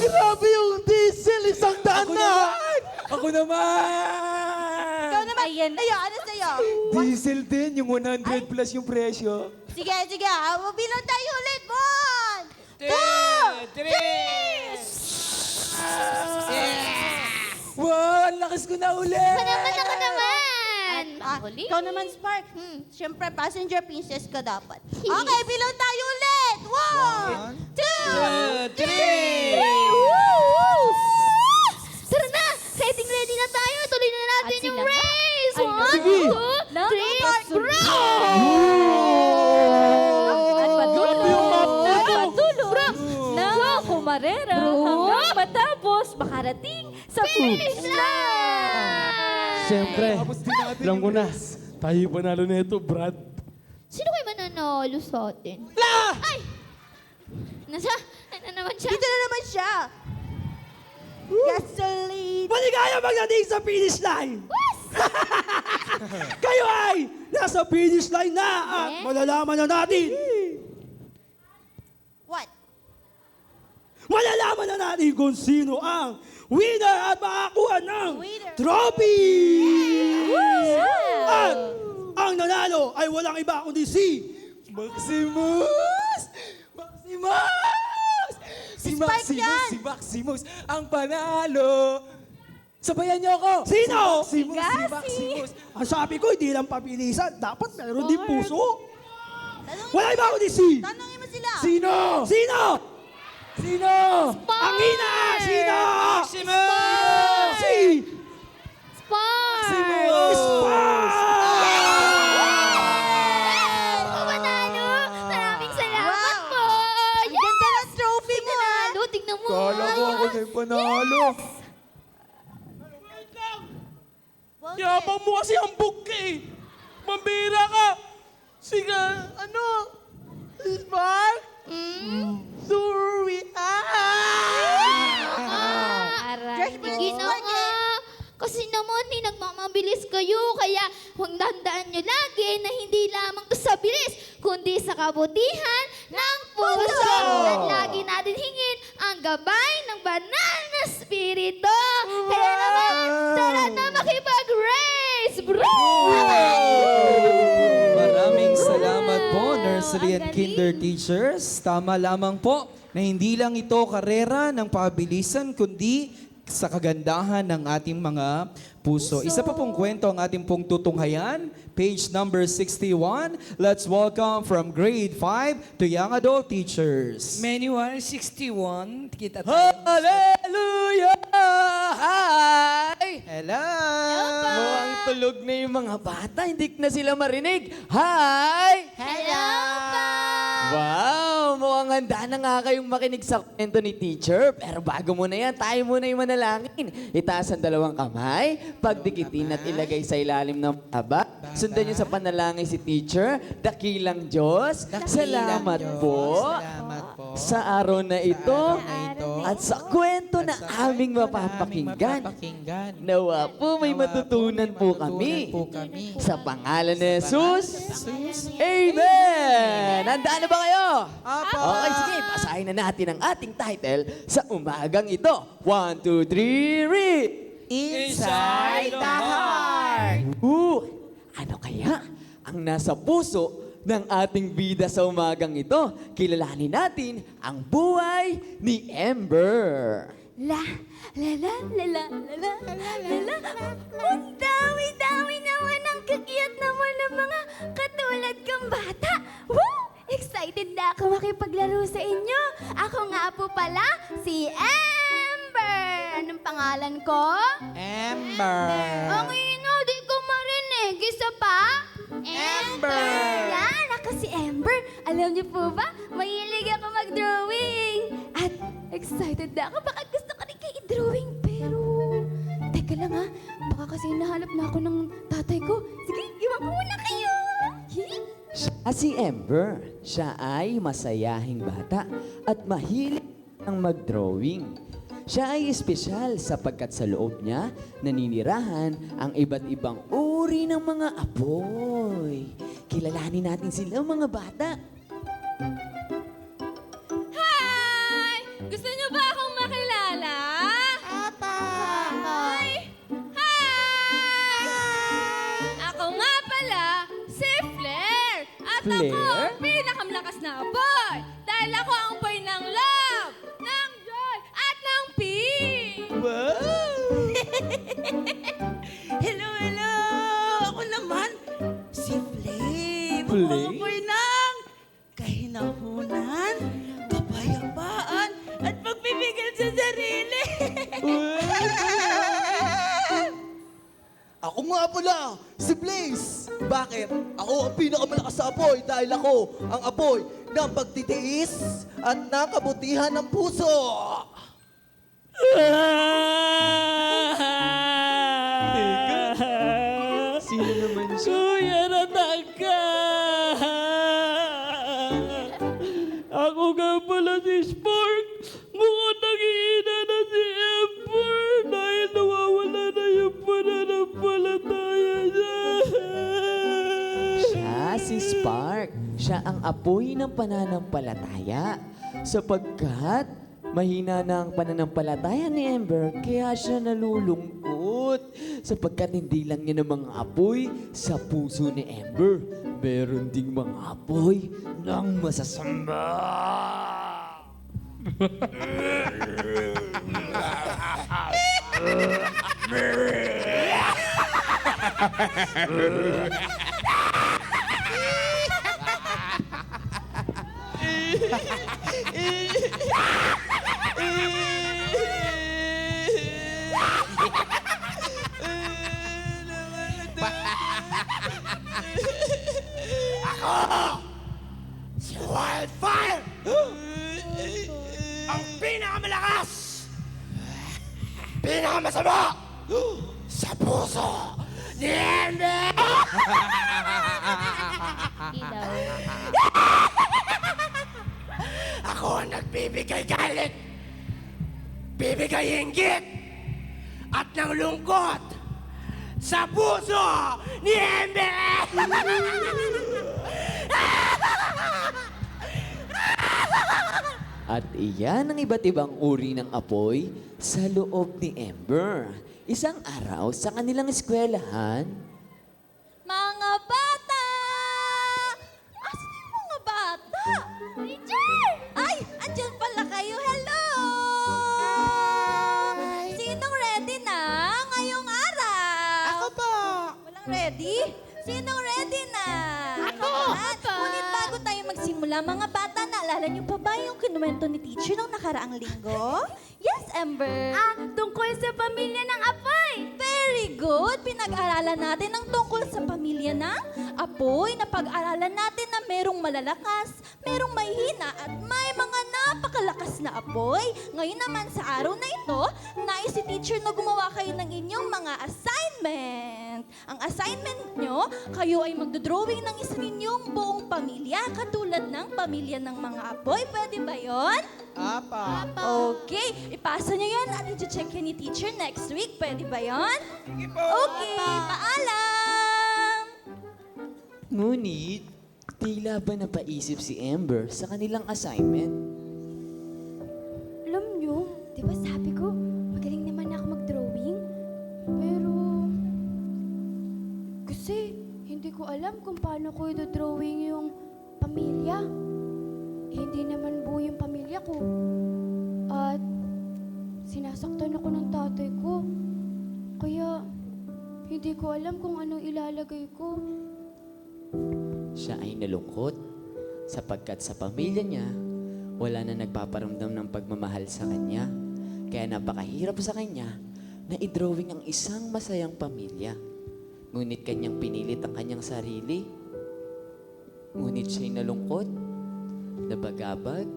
Grabe yung diesel! 100 na! Ako naman! Ikaw naman. Ayan. Ayo, ano sa'yo? Diesel din, yung 100 plus yung presyo. Sige, sige. Bilang tayo ulit. 1, 2, 3. Wow, ang lakas ko na ulit! Ako naman. Ikaw naman, Spark. Siyempre, passenger princess ka dapat. Okay, bilang tayo ulit. 1, 2, 3. Tara na! Ready na tayo! Tuloy na natin At yung sila nga race! ay 1, 2, 3, bro! At patuloy na kumarera hanggang matapos makarating sa finish line! Siyempre, alam ko na. Tayo panalo na ito, Brad. Sino kayo mananalo sa atin? Ay! Nasa? Ano naman siya? Dito na naman siya. Gasoline. Maligaya magdating sa finish line! Wes! Kayo ay nasa finish line na at Eh? malalaman na natin. What? Malalaman na natin kung sino ang winner at makakuha ng Winner. trophy! Yeah. At ang nanalo ay walang iba kundi si Maximus! Maximus! Si Spike Maximus, yan! si Maximus, ang panalo! Sabayan niyo ako! Sino? Si Maximus! Ang sabi ko, hindi lang pabilisan. Dapat meron din puso. Wala iba kundi si... Tanongin mo sila. Sino? Sino? Sino? Ang ina! Sino? Maximus! Si... Spark! Maximus! Spark! Panalo! Yabang mo kasi hambog ka eh. Mambira ka. Sige, ano? Spark? Sorry. Ginoo, kasi naman nagmamabilis kayo, kaya huwag tandaan nyo lagi na hindi lamang to sa bilis, kundi sa kabutihan ng puso. At lagi natin hingin ang gabay ng banal na spirito. Kaya naman, tara na makipag-race, bro! Maraming salamat po, nursery and ang galing. kinder teachers. Tama lamang po na hindi lang ito karera ng pabilisan, kundi sa kagandahan ng ating mga puso. Isa pa pong kwento ang ating pong tutunghayan. Page number 61. Let's welcome from grade 5 to young adult teachers. Manual 61. Kita tayo. Hallelujah! Hi! Hello! Mukhang tulog na yung mga bata. Hindi na sila marinig. Hi! Hello po! Wow! Mukhang handa na nga kayong makinig sa kwento ni teacher. Pero bago muna yan, tayo muna yung manalangin. Itaas ang dalawang kamay, pagdikitin at ilagay sa ilalim ng taba. Sundan niyo sa panalangin si teacher. Dakilang Diyos, salamat po Salamat po. sa araw na ito at sa kwento na aming mapapakinggan. Nawa po may matutunan po kami. Sa pangalan ni Jesus. Amen! Handa na ba kayo? Okay, sige. Basahin na natin ang ating title sa umagang ito. 1, 2, 3, read! Inside the heart. Ano kaya ang nasa puso ng ating bida sa umagang ito? Kilalanin natin ang buhay ni Ember. La, la, la, la, la, la, la, la, la. Ang dami-dami naman ang kakiyat naman ng mga katulad kong bata. Woo! Excited na ako makipaglaro sa inyo. Ako nga po pala, si Amber. Anong pangalan ko? Amber. Ang ino, di ko marinig. Isa pa? Amber. Yan, ako si Amber. Alam niyo po ba, mahilig ako mag-drawing. At excited na ako. Baka gusto ko rin kayo i-drawing. Pero, teka lang ha. Baka kasi nahanap na ako ng tatay ko. Sige, iwan ko muna kayo. Siya si Ember. Siya ay masayahing bata at mahilig ang mag-drawing. Siya ay espesyal sapagkat sa loob niya naninirahan ang iba't ibang uri ng mga apoy. Kilalanin natin sila mga bata. Hi! Gusto niyo ba akong makilala? Hi! Hi! Ako nga pala, si Flair. At ako Flair? ang pinakamlakas na apoy. Dahil ako ang apoy ng love, ng joy, at ng peace. Hello, hello! Ako naman, si Flame. Flame? Apoy ng kahinahunan, kapayapaan, at pagpipigil sa sarili. Ako nga pala, si Blaze. Bakit? Ako ang pinakamalakas sa apoy dahil ako ang apoy ng pagtitiis at ng kabutihan ng puso. Sino naman siya? Kuya, natangka! Ako nga pala si Spark. Mukhang nangihina na si Ember dahil nawawala na yung pananampalataya niya. Siya si Spark. Siya ang apoy ng pananampalataya. Sapagkat mahina na ang pananampalataya ni Ember, kaya siya nalulungkot. Sapagkat hindi lang niya ng mga apoy sa puso ni Ember. Meron ding mga apoy ng masasama. Si Wildfire! Ang pinakamalakas! pinakamasama sa puso ni Ember! Ilaw. Ako ang nagbibigay galit, bibigay inggit, at ng lungkot sa puso ni Ember! At iyan ang iba't ibang uri ng apoy sa loob ni Ember. Isang araw sa kanilang eskwelahan, Mga bata! Asan yung mga bata? Teacher! Ay, andyan pala kayo. Hello! Sinong ready na ngayong araw? Ako po. Walang ready? Sinong ready na? Ako! Ngunit bago tayo magsimula, mga bata, naalala niyo pa ba yung kinuwento ni teacher nung nakaraang linggo? Yes, Ember? Tungkol sa pamilya ng apoy! Very good! Pinag-aralan natin ang tungkol sa pamilya ng apoy. Napag-aralan natin na merong malalakas, merong mahihina, at may mga napakalakas na apoy. Ngayon naman sa araw na ito, nais si teacher na gumawa kayo ng inyong mga assignment. Ang assignment nyo, kayo ay magdodrawing ng isa ninyong buong pamilya, katulad ng pamilya ng mga apoy. Pwede ba yon? Apa. Okay, ipasa nyo yan at i-check yan ni teacher next week. Pwede ba yon? Sige po. Okay, paalam! ngunit tila ba napaisip si Ember sa kanilang assignment? Alam nyo, di ba sabi ko, magaling naman ako mag-drawing? Pero, kasi hindi ko alam kung paano ko i-drawing yung pamilya. Hindi naman buo yung pamilya ko. At sinasaktan ako ng tatay ko. Kaya, hindi ko alam kung anong ilalagay ko. Siya ay nalungkot sapagkat sa pamilya niya, wala na nagpaparamdam ng pagmamahal sa kanya. Kaya napakahirap sa kanya na i-drawing ang isang masayang pamilya. Ngunit kanyang pinilit ang kanyang sarili. Ngunit siya'y nalungkot, nabagabag,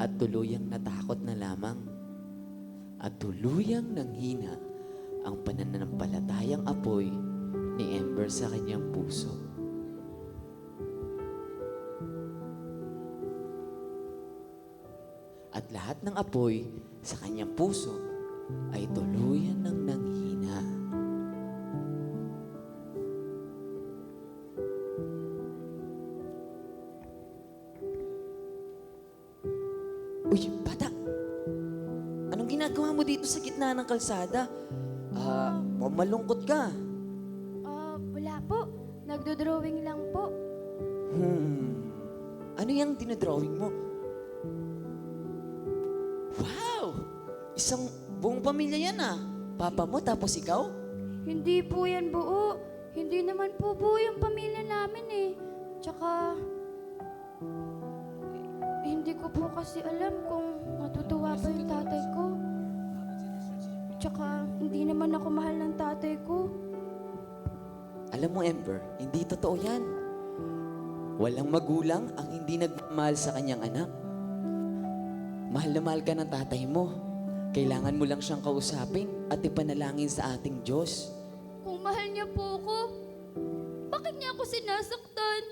at tuluyang natakot na lamang. At tuluyang nanghina ang pananampalatayang apoy ni Ember sa kanyang puso. At lahat ng apoy sa kanyang puso ay tuluyan ng nanghina. Uy, bata! Anong ginagawa mo dito sa gitna ng kalsada? Malungkot ka. Wala po. Nagdo-drawing lang po. Ano yung dinodrawing mo? Wow! Isang buong pamilya yan ah. Papa mo tapos ikaw? Hindi po yan buo. Hindi naman po buo yung pamilya namin eh. Tsaka, hindi ko po kasi alam kung matutuwa pa yung tatay ko. Tsaka, hindi naman ako mahal ng tatay ko. Alam mo, Ember, hindi totoo yan. Walang magulang ang hindi nagmamahal sa kanyang anak. Mahal na mahal ka ng tatay mo. Kailangan mo lang siyang kausapin at ipanalangin sa ating Diyos. Kung mahal niya po ako, bakit niya ako sinasaktan?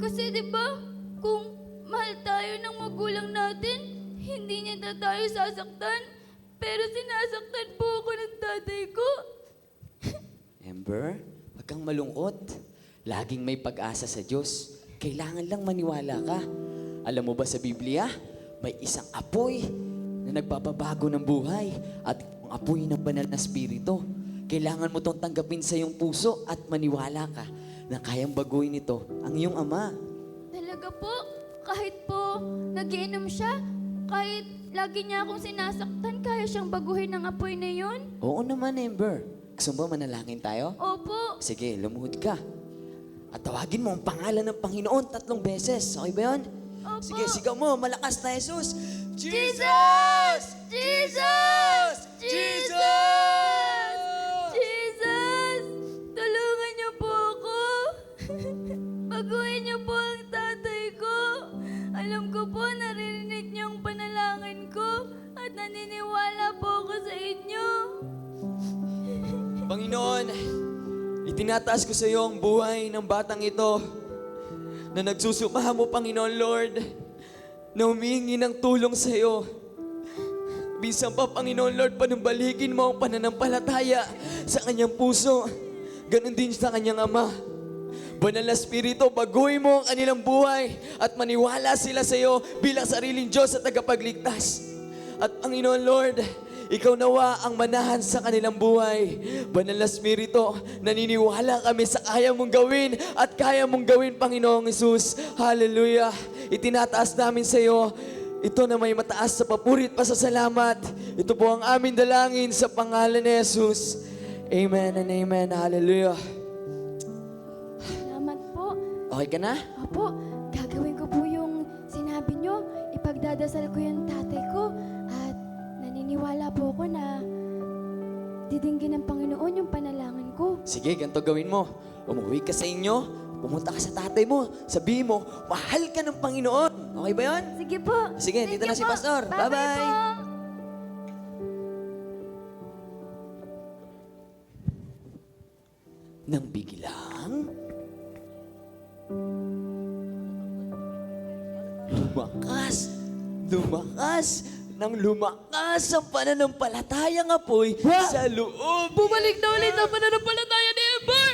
Kasi di ba, kung mahal tayo ng magulang natin, hindi niya tayo sasaktan. Pero sinasaktan po ako ng tatay ko. Ember, wag kang malungkot. Laging may pag-asa sa Diyos. Kailangan lang maniwala ka. Alam mo ba sa Biblia, may isang apoy na nagpapabago ng buhay at ang apoy ng banal na spirito. Kailangan mo itong tanggapin sa iyong puso at maniwala ka na kayang baguhin ito ang iyong ama. Talaga po, kahit po nagiinom siya, kahit lagi niya akong sinasaktan, kaya siyang baguhin ng apoy na yun? Oo naman, Ember. Gusto mo ba manalangin tayo? Opo. Sige, lumuhod ka. At tawagin mo ang pangalan ng Panginoon 3 beses. Okay ba yun? Opo. Sige, sigaw mo. Malakas na Jesus! Jesus! Jesus! Jesus! Jesus! Tulungan niyo po ako. Baguhin niyo po ang tatay ko. Alam ko po, naririnig niyo ang panalangin ko at naniniwala po Panginoon, itinataas ko sa iyo ang buhay ng batang ito na nagsusumamo, Panginoon Lord, na humihingi ng tulong sa iyo. Minsan pa, Panginoon Lord, panumbalikin mo ang pananampalataya sa kanyang puso. Ganon din sa kanyang ama. Banal na Espiritu, baguhin mo ang kanilang buhay at maniwala sila sa iyo bilang sariling Diyos at tagapagligtas. At Panginoon Lord, ikaw nawa ang manahan sa kanilang buhay. Banal na Espiritu, naniniwala kami sa kaya mong gawin at kaya mong gawin, Panginoong Hesus. Hallelujah. Itinataas namin sa iyo ito na may mataas sa papurit pa sa salamat. Ito po ang aming dalangin sa pangalan ni Jesus. Amen and amen. Hallelujah. Salamat po. Okay ka na? Opo, gagawin ko po yung sinabi nyo. Ipagdadasal ko yung tatay ko. At naniniwala po ako na didinggin ng Panginoon yung panalangin ko. Sige, ganito gawin mo. Umuwi ka sa inyo. Pumunta ka sa tatay mo. Sabihin mo, mahal ka ng Panginoon. Okay ba yun? Sige po. Sige, dito na si po. Pastor. Bye-bye Bye-bye. po. Nang biglang lumakas ang pananampalatayang apoy sa loob. Bumalik na ulit ang pananampalataya ni Ember!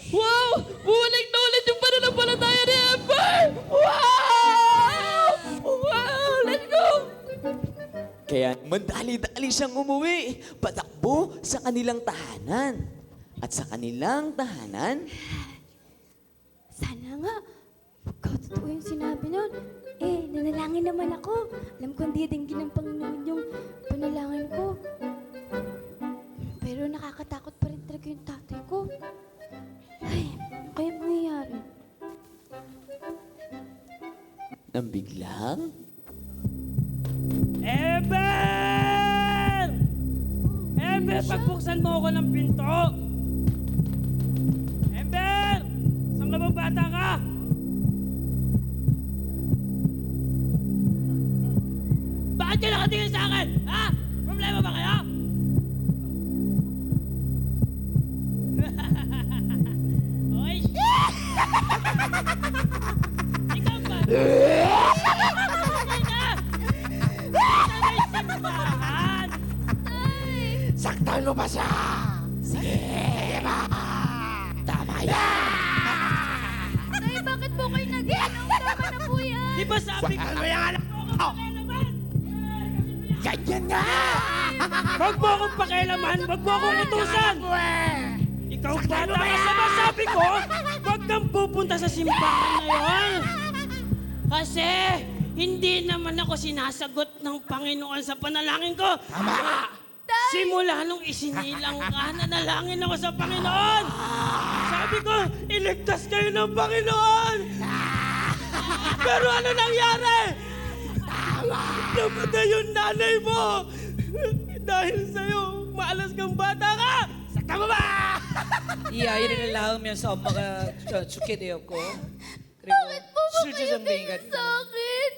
Wow! Bumalik na ulit yung pananampalataya ni Ember! Wow! Wow! Let's go! Kaya mandali-dali siyang umuwi, patakbo sa kanilang tahanan. At sa kanilang tahanan, Sana nga, totoo yung sinabi nun. Nanalangin naman ako. Alam ko hindi dinggin ng Panginoon yung panalangin ko. Pero nakakatakot pa rin talaga yung tatay ko. Ay, ano kaya mangyayari? nang biglang, Ember! Ember, pagbuksan mo ako ng pinto! Ember! Saan ka bang bata ka? Bakit ka nakatingin sa akin? Ha? Problema ba kayo? Oy! Ikaw ba? Saktan mo ba siya? Sige ba? Tama yan! Tay, bakit po kayo nag-inom? Tama na po yan. Di ba sabi ko? Saktan mo yan! Ganyan nga! Huwag mo akong pakialaman, huwag mo akong utusan! Ikaw bata ka sa masabi ko, huwag kang pupunta sa simbahan na yon. Kasi hindi naman ako sinasagot ng Panginoon sa panalangin ko. Tama! Simula nung isinilang ka, nanalangin ako sa Panginoon. Sabi ko, iligtas kayo ng Panginoon. Pero ano nangyari? Namatay yung nanay mo! Dahil sa'yo, maalas kang bata ka! Sakta mo ba? 이아이를 낳으면서 엄마가 죽게 되었고 Bakit po ba 술주 kayo 전쟁이 ganyan sa akin?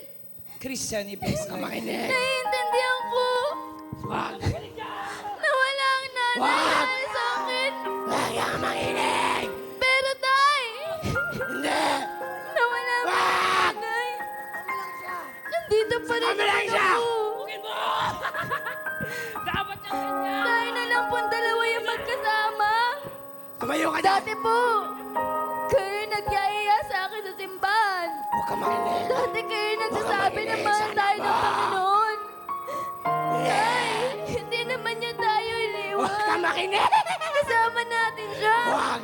크리스찬이 베스가 Naiintindihan ko. Nawala ang nanay dahil sa akin. Huwag kang makinig! Pero tay, Hindi! nawala ang nanay. Nandito pa rin Sumabilang siya! ako. Dapat yung ganyan! Tayo na lang pong dalawa yung magkasama. Tumayo ka dyan! Dati po, kayo nagyayaya sa akin sa simbahan. Huwag kang makinig! Dati kayo nagsasabi na mahal tayo ng Panginoon. Tay, hindi naman niya tayo iniwan. Huwag kang makinig! Kasama natin siya. Huwag!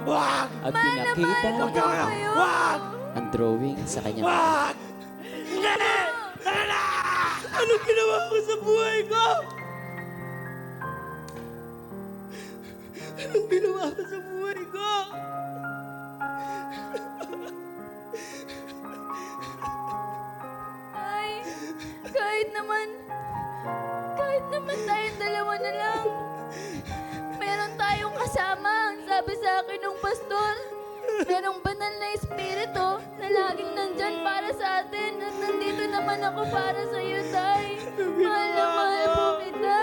Huwag! at Mahal na pinakita mahal ko po kayo. Huwag! ang drawing sa kanyang Huwag! Hindi! Tara na! Anong ginawa ko sa buhay ko? Anong ginawa ko sa buhay ko? Ay, kahit naman tayong dalawa na lang. Meron tayong kasama. Sabi sa akin ng pastor, merong banal na espiritu na laging nandyan para sa atin. At nandito naman ako para sa iyo, Tay. Mahal na mahal po kita.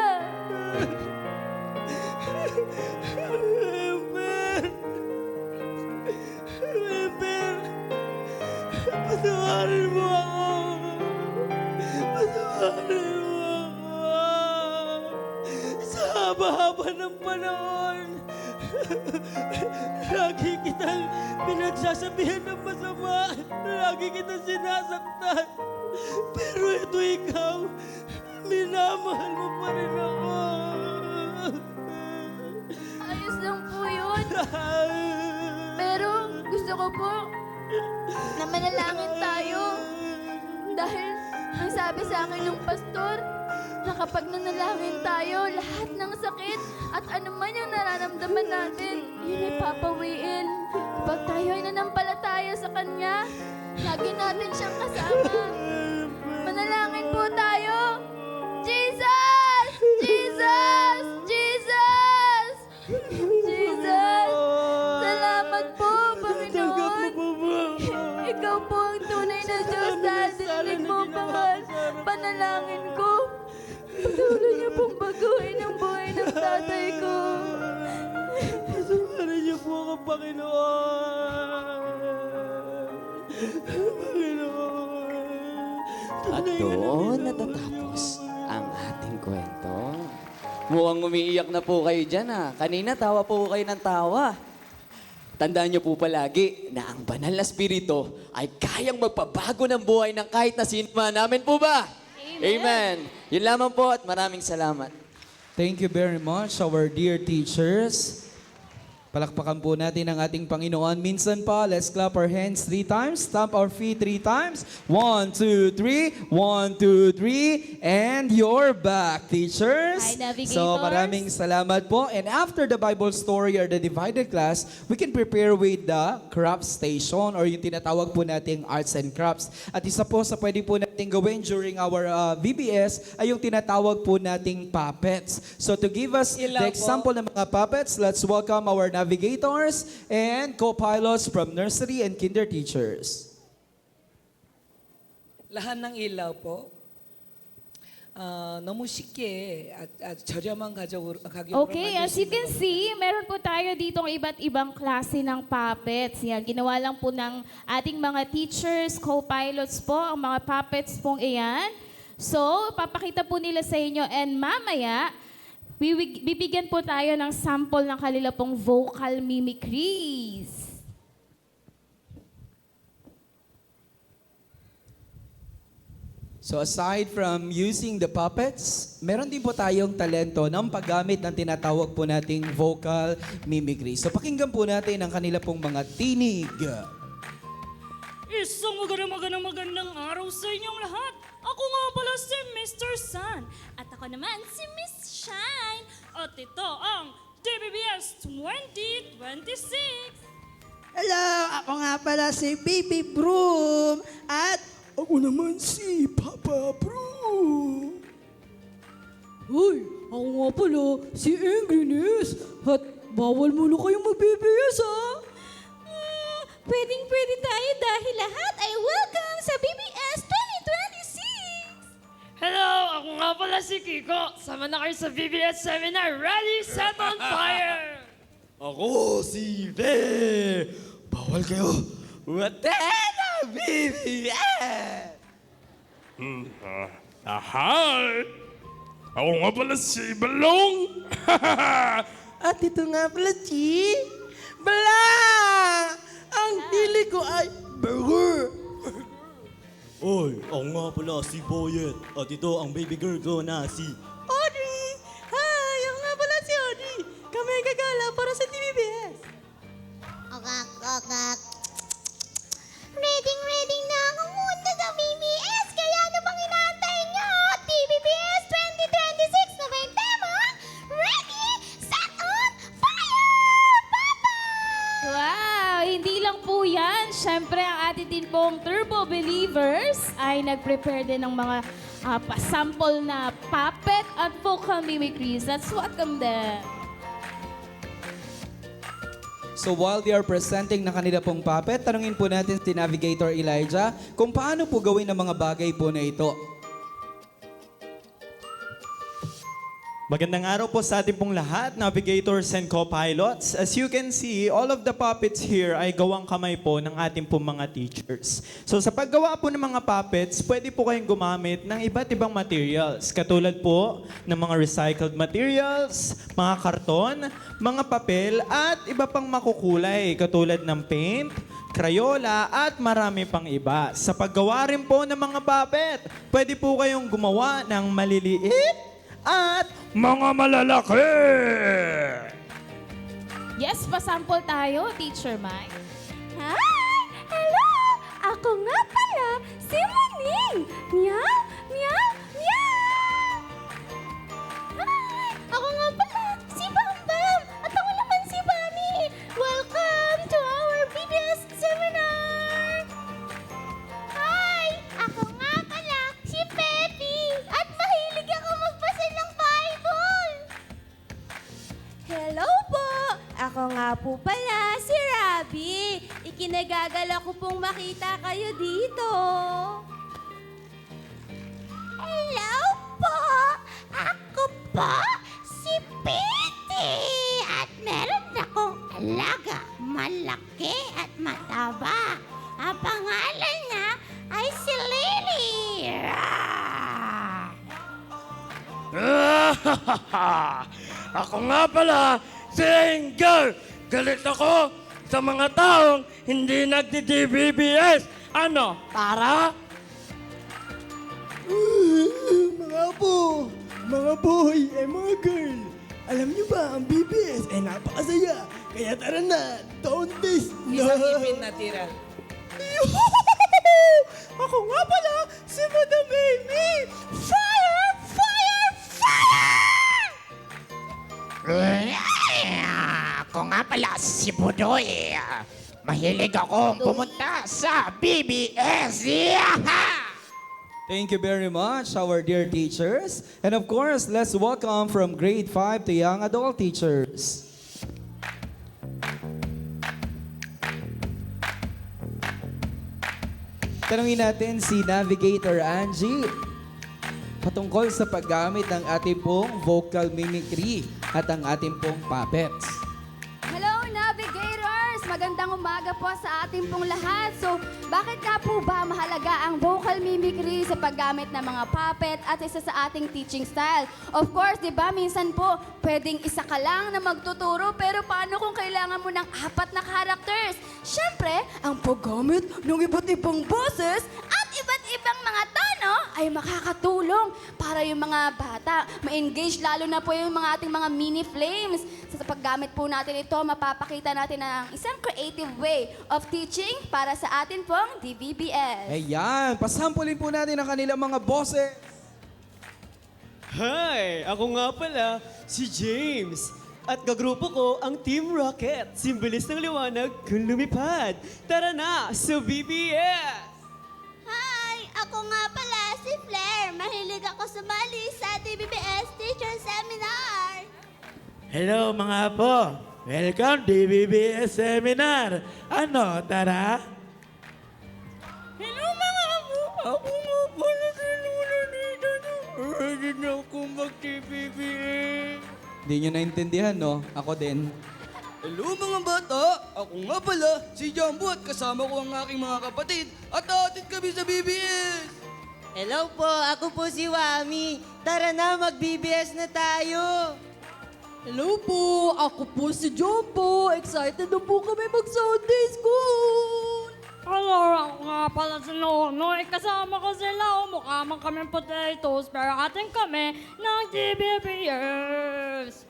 Patawarin mo ako. Patawarin mo ako. Sa haba-haba ng panahon, lagi kitang pinagsasabihan ng masama. Lagi kitang sinasaktan. Pero ito ikaw, minamahal mo pa rin ako. Ayos lang po yun. Pero gusto ko po na manalangin tayo. Dahil ang sabi sa akin ng pastor, na kapag nanalangin tayo, lahat ng sakit at anuman yung nararamdaman natin, yun ay papawiin. Kapag tayo ay nanampalataya sa Kanya, lagi natin siyang kasama. Manalangin po tayo. Jesus! Jesus! Jesus! Jesus! Salamat po, Panginoon. Ikaw po ang tunay na Diyos dahil dininig mo ang panalangin ko. Patuloy niyo pong baguhin ang buhay ng tatay ko. Patawarin niyo po ako, Panginoon. Panginoon. At doon natatapos ang ating kwento. Mukhang umiiyak na po kayo dyan Kanina tawa po kayo ng tawa. Tandaan niyo po palagi na ang banal na spirito ay kayang magpabago ng buhay ng kahit na sino man. Amen po ba? Amen. Yun lamang po at maraming salamat. Thank you very much, our dear teachers. Palakpakan po natin ang ating Panginoon. Minsan pa, let's clap our hands 3 times, stamp our feet 3 times. 1, 2, 3. 1, 2, 3. And you're back, teachers. Hi, navigators. So maraming salamat po. And after the Bible story or the divided class, we can prepare with the craft station or yung tinatawag po nating arts and crafts. At isa po sa pwede po nating gawin during our VBS ay yung tinatawag po nating puppets. So to give us the example ng mga puppets, let's welcome our navigators and co-pilots from nursery and kinder teachers. Lahat ng ilaw po. 너무 쉽게 at 저렴한 가격으로 Okay, as you can see, meron po tayo ditong iba't ibang klase ng puppets. Yan, ginawa lang po ng ating mga teachers, co-pilots po, ang mga puppets pong iyan. So, papakita po nila sa inyo and mamaya, bibigyan po tayo ng sample ng kanila pong vocal mimicries. So aside from using the puppets, meron din po tayong talento ng paggamit ng tinatawag po nating vocal mimicry. So pakinggan po natin ang kanila pong mga tinig. Isang magandang araw sa inyong lahat. Ako nga pala si Mr. Sun. At ako naman si Miss Shine. At ito ang DBBS 2026. Hello, ako nga pala si Baby Broom. At ako naman si Papa Broom. Hoy, ako nga pala si Ingriness. At bawal muna kayong mag-BBS Pwedeng-pwede tayo dahil lahat ay welcome sa BBS 2026. Hello! Ako nga pala si Kiko. Sama na kayo sa VBS Seminar. Ready, set, on fire! Ako si Bear. Bawal kayo. Watena, BBS! Hi! Ako nga pala si Balong. At ito nga pala si Bala! Ang hili ko ay burger. Oy, ako nga pala si Boyet. At ito ang baby girl ko na si Audrey! Hi! Ako nga pala si Audrey. Kami ang gagala para sa TVBS. Okak. Ready na ang mundo sa BBS. Kaya ano bang inaantay nyo? TVBS 2026 na ba yung tema? Ready, set, on, fire! Papa! Wow! Hindi lang po yan. Siyempre, ang atin din pong Turbo Believers ay nag-prepare din ng mga pasample na puppet at vocal mimicries. Let's welcome them. So while they are presenting na kanila pong puppet, tanungin po natin si Navigator Elijah kung paano po gawin ang mga bagay po na ito. Magandang araw po sa ating pong lahat, navigators and co-pilots. As you can see, all of the puppets here ay gawang kamay po ng ating pong mga teachers. So sa paggawa po ng mga puppets, pwede po kayong gumamit ng iba't ibang materials. Katulad po ng mga recycled materials, mga karton, mga papel, at iba pang makukulay katulad ng paint, Crayola, at marami pang iba. Sa paggawa rin po ng mga puppet, pwede po kayong gumawa ng maliliit at mga malalaki! Yes, pasample tayo, Teacher Mike. Hi! Hello! Ako nga pala, si Muning! Meow! Meow! Meow! Hi! Ako nga pala, si Bam Bam! At ako naman si Bami! Welcome to our BBS seminar! Hi! Ako nga pala, si Peppy! At mahilig ako magbasa ng Bible! Hello po! Ako nga po pala si Rabi. Ikinagagala ko pong makita kayo dito. Hello po! Ako po si Petey. At meron akong alaga, malaki at mataba. Ang pangalan niya ay si Lily. Ako nga pala, si Angel. Galit ako sa mga taong hindi nagdi-DBBS. Ano, para? Mga po, mga boy, mga girl. Alam niyo ba, ang BBS ay napakasaya. Kaya tara na, don't taste na. Isang ipin na tira. Ako nga pala, si Madam Amy. Fire! Fire! Fire! Ako nga pala si Budoy. Mahilig akong pumunta sa BBS. Thank you very much, our dear teachers. And of course, let's welcome from grade 5 to young adult teachers. Tanungin natin si Navigator Angie patungkol sa paggamit ng ating pong vocal mimicry at ang ating pong puppets. Hello, Navigators! Magandang umaga po sa ating pong lahat. So, bakit nga po ba mahalaga ang vocal mimicry sa paggamit ng mga puppet at isa sa ating teaching style? Of course, di ba, minsan po, pwedeng isa ka lang na magtuturo, pero paano kung kailangan mo ng 4 na characters? Siyempre, ang paggamit ng iba't ibang boses at iba't ibang mga tono ay makakatulong para yung mga bata ma-engage, lalo na po yung mga ating mga mini flames. Sa paggamit po natin ito, mapapakita natin ng isang creative way of teaching para sa atin pong DBBS. Ayan, pasampulin po natin ang kanilang mga boses. Hi! Ako nga pala, si James. At kagrupo ko ang Team Rocket. Simbolis ng liwanag kung lumipad. Tara na sa BBS! Hi! Ako nga pala si Flair. Mahilig ako sumali sa DBBS Teacher Seminar. Hello mga po. Welcome DBBS Seminar. Ano, tara? Hello mga apo! Ako nga pala si Luna dito. Ready na ako mag-TBBS. Hindi nyo naintindihan, no? Ako din. Hello mga bata! Ako nga pala, si Jumbo at kasama ko ang aking mga kapatid at atin kami sa BBS! Hello po, ako po si Wami. Tara na, mag-BBS na tayo. Hello po, ako po si Jumbo. Excited na po kami mag-Sunday school. Hello, ako nga pala si Nonoy. Kasama ko sila. Mukha man kami potatoes, pero atin kami ng DBBS.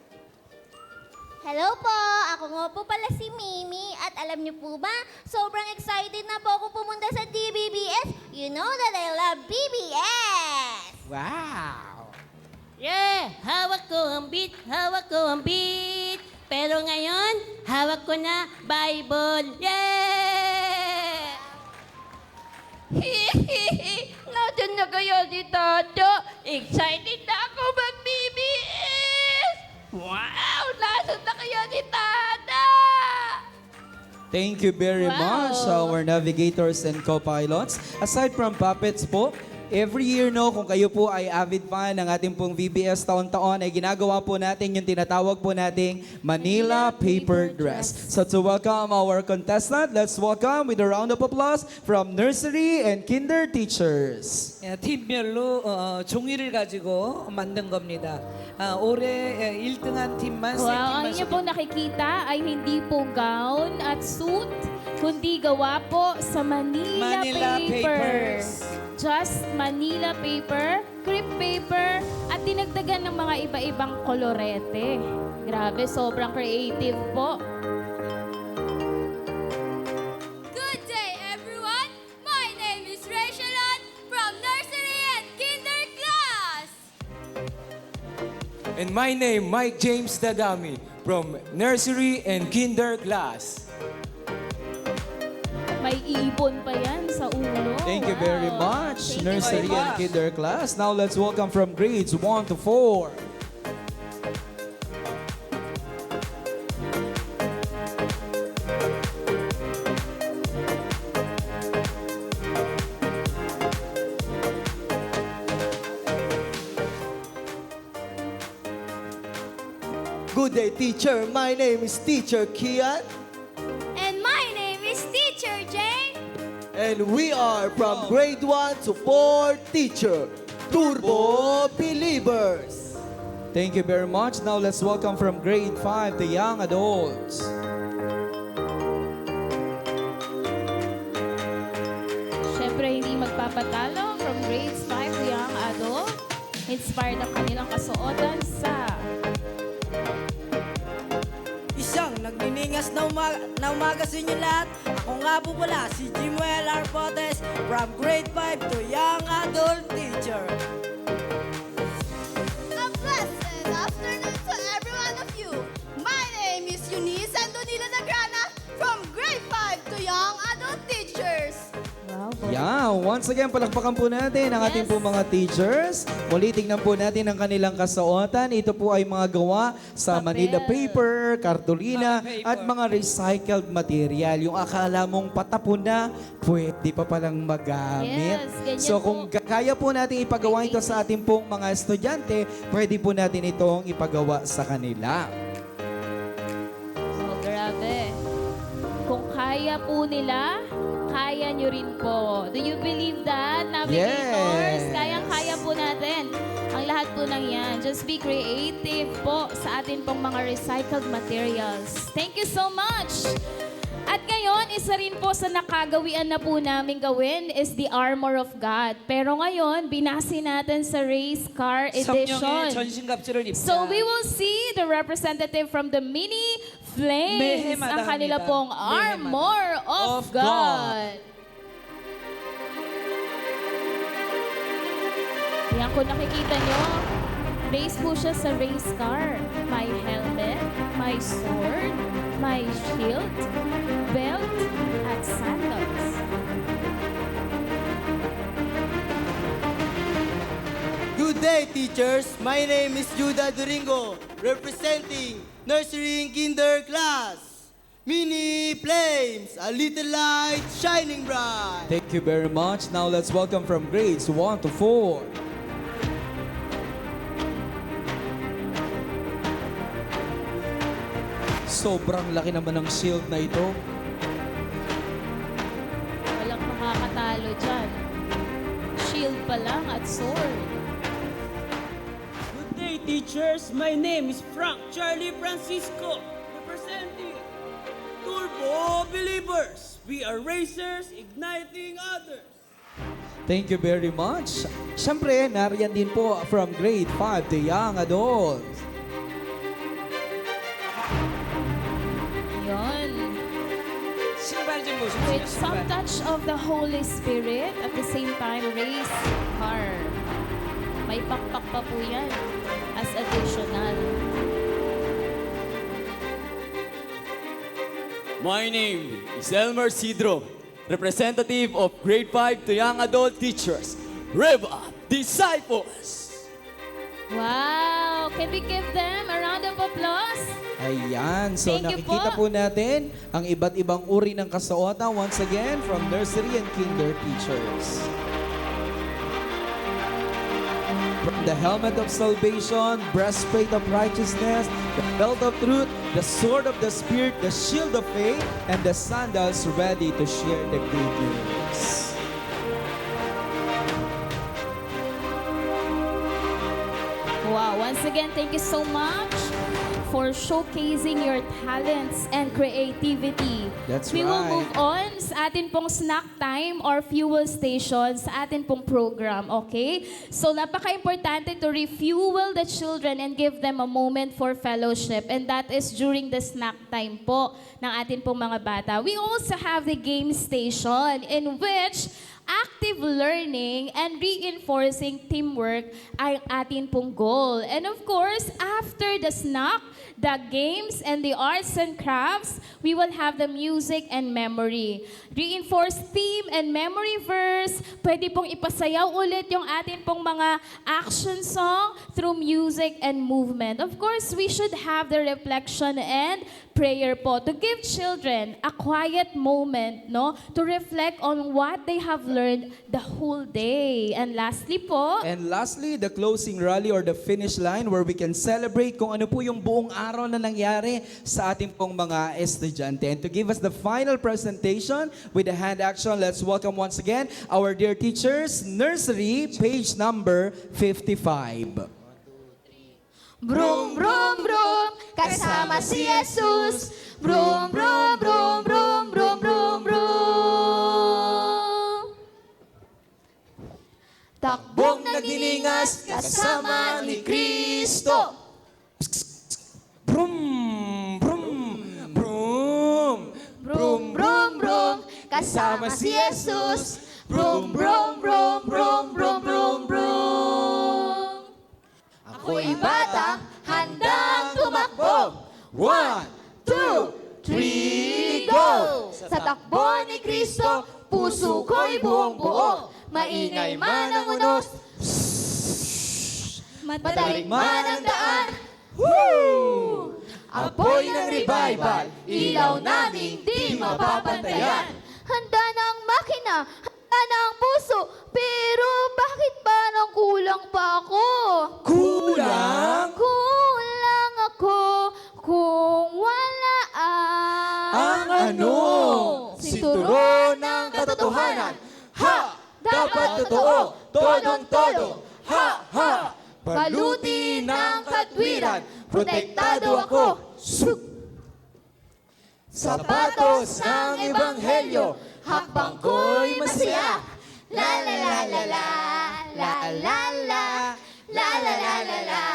Hello po! Ako nga po pala si Mimi at alam niyo po ba, sobrang excited na po ako pumunta sa DBBS. You know that I love BBS! Wow! Yeah! Hawak ko ang beat, hawak ko ang beat. Pero ngayon, hawak ko na Bible. Yeah! Hihihi! Nasaan na kayo si Tato? Excited na ako mag-BBS! Wow! Nasaan na kayo si Tata? Thank you very much, our navigators and co-pilots. Aside from puppets po, Every year, no, kung kayo po ay avid fan ng ating pong VBS taon-taon, ay ginagawa po natin yung tinatawag po nating Manila Paper Dress. So to welcome our contestant, let's welcome with a round of applause from nursery and kinder teachers. 예, 팀별로 종이를 가지고 만든 겁니다. 올해 1등한 팀만 세 Wow, ang 팀만 inyo pong nakikita ay hindi po gown at suit, kundi gawa po sa Manila paper. papers. Just Manila paper, crepe paper, at dinagdagan ng mga iba-ibang kolorete. Grabe, sobrang creative po. Good day, everyone. My name is Rachelon from nursery and kinder class. And my name, Mike James Dadami, from nursery and kinder class. May ibon pa yan sa ulo. Thank you very Wow. much, Thank you nursery very and much. kinder class. Now let's welcome from grades 1 to 4. Good day, teacher. My name is Teacher Kian, And my name is Teacher Jane. and we are from grade 1 to 4 teacher, Turbo Believers. Thank you very much. Now let's welcome from grade 5 the young adults. Siyempre, hindi magpapatalo from grades 5 to young adult. Inspired ang kanilang kasuotan sa Isang nagniningas na umaga sa inyo lahat. Ako nga po pala si Jimuel Arpotes from grade 5 to young adult teacher. A blessed afternoon to every one of you. My name is Eunice Antonila Nagrana from grade 5 to young adult teachers. Yeah, once again, palakpakan po natin ang ating po mga teachers. Muli tingnan po natin ang kanilang kasuotan. Ito po ay mga gawa sa Manila paper, kartolina, at mga recycled material. Yung akala mong patapon na, pwede pa palang magamit. Yes, ganyan So po. kung kaya po natin ipagawa ito sa ating pong mga estudyante, pwede po natin itong ipagawa sa kanila. Oh, grabe. Kung kaya po nila, kaya nyo rin po. Do you believe that, navigators? Yes. Kayang-kaya po natin ang lahat po ng yan. Just be creative po sa atin pong mga recycled materials. Thank you so much! At ngayon, isa rin po sa nakagawian na po namin gawin is the Armor of God. Pero ngayon, binasi natin sa Race Car 성령의 Edition. 전신갑주를 입자. So we will see the representative from the Mini Flames, ang Mehemada kanila 합니다. pong Armor of God. Yan, kung nakikita nyo, race po siya sa race car. May helmet, may sword, may shield, belt, at sandals. Good day, teachers. My name is Judah Duringo, representing nursery and kinder class. Mini Flames, a little light shining bright. Thank you very much. Now let's welcome from grades 1 to 4. Sobrang laki naman ng shield na ito. Walang makakatalo dyan. Shield pa lang at sword. Good day, teachers. My name is Frank Charlie Francisco, representing Turbo Believers. We are racers igniting others. Thank you very much. Siyempre, nariyan din po from grade 5 to young adults. Yun. 신발 좀 보십시오. With some 신발. touch of the Holy Spirit, at the same time, race car. May pakpak pa po yan as additional. My name is Elmer Sidro, representative of grade 5 to young adult teachers, Reva Disciples. Wow! Can we give them a round of applause? Ayan, so Thank you nakikita po natin ang iba't ibang uri ng kasuotan once again from nursery and kinder teachers. the helmet of salvation, breastplate of righteousness, the belt of truth, the sword of the Spirit, the shield of faith, and the sandals ready to share the good news. Wow, once again, thank you so much for showcasing your talents and creativity. That's We will right. move on sa atin pong snack time or fuel station sa atin pong program, okay? So napaka-importante to refuel the children and give them a moment for fellowship, and that is during the snack time po ng atin pong mga bata. We also have the game station in which active learning and reinforcing teamwork ay atin pong goal. And of course, after the snack, the games and the arts and crafts, we will have the music and memory. Reinforce theme and memory verse. Pwede pong ipasayaw ulit yung atin pong mga action song through music and movement. Of course, we should have the reflection and prayer po to give children a quiet moment, no, to reflect on what they have learned the whole day. And lastly po, And lastly, the closing rally or the finish line where we can celebrate kung ano po yung buong araw na nangyari sa ating pong mga estudyante. And to give us the final presentation with the hand action, let's welcome once again our dear teachers, nursery, page number 55. Brum, brum, brum, kasama si Jesus. Brum, brum, brum, brum, brum, brum, brum. Takbong nagdiningas kasama ni Kristo. Brum, brum, brum. Brum, brum, brum, kasama si Jesus. Brum, brum, brum, brum, brum, brum, brum. Ako'y batang handang tumakbo. 1, 2, 3, go! Sa takbo ni Kristo, puso ko'y buong buo. Maingay man ang unos, madaling man ang daan. Woo! Apoy ng revival, ilaw naming di mapapantayan. Handa na ang makina, handa na ang puso, pero bakit ba nang kulang pa ako? Kulang? Kulang ako kung wala Ang ano? Sinturon ng katotohanan. Ha! Dapat totoo, todong-todo. Ha! Ha! Baluti ng katwiran, protektado ako. Sapatos ng ebanghelyo, hakbang ko'y masaya. La la la la la, la la la, la la la la la,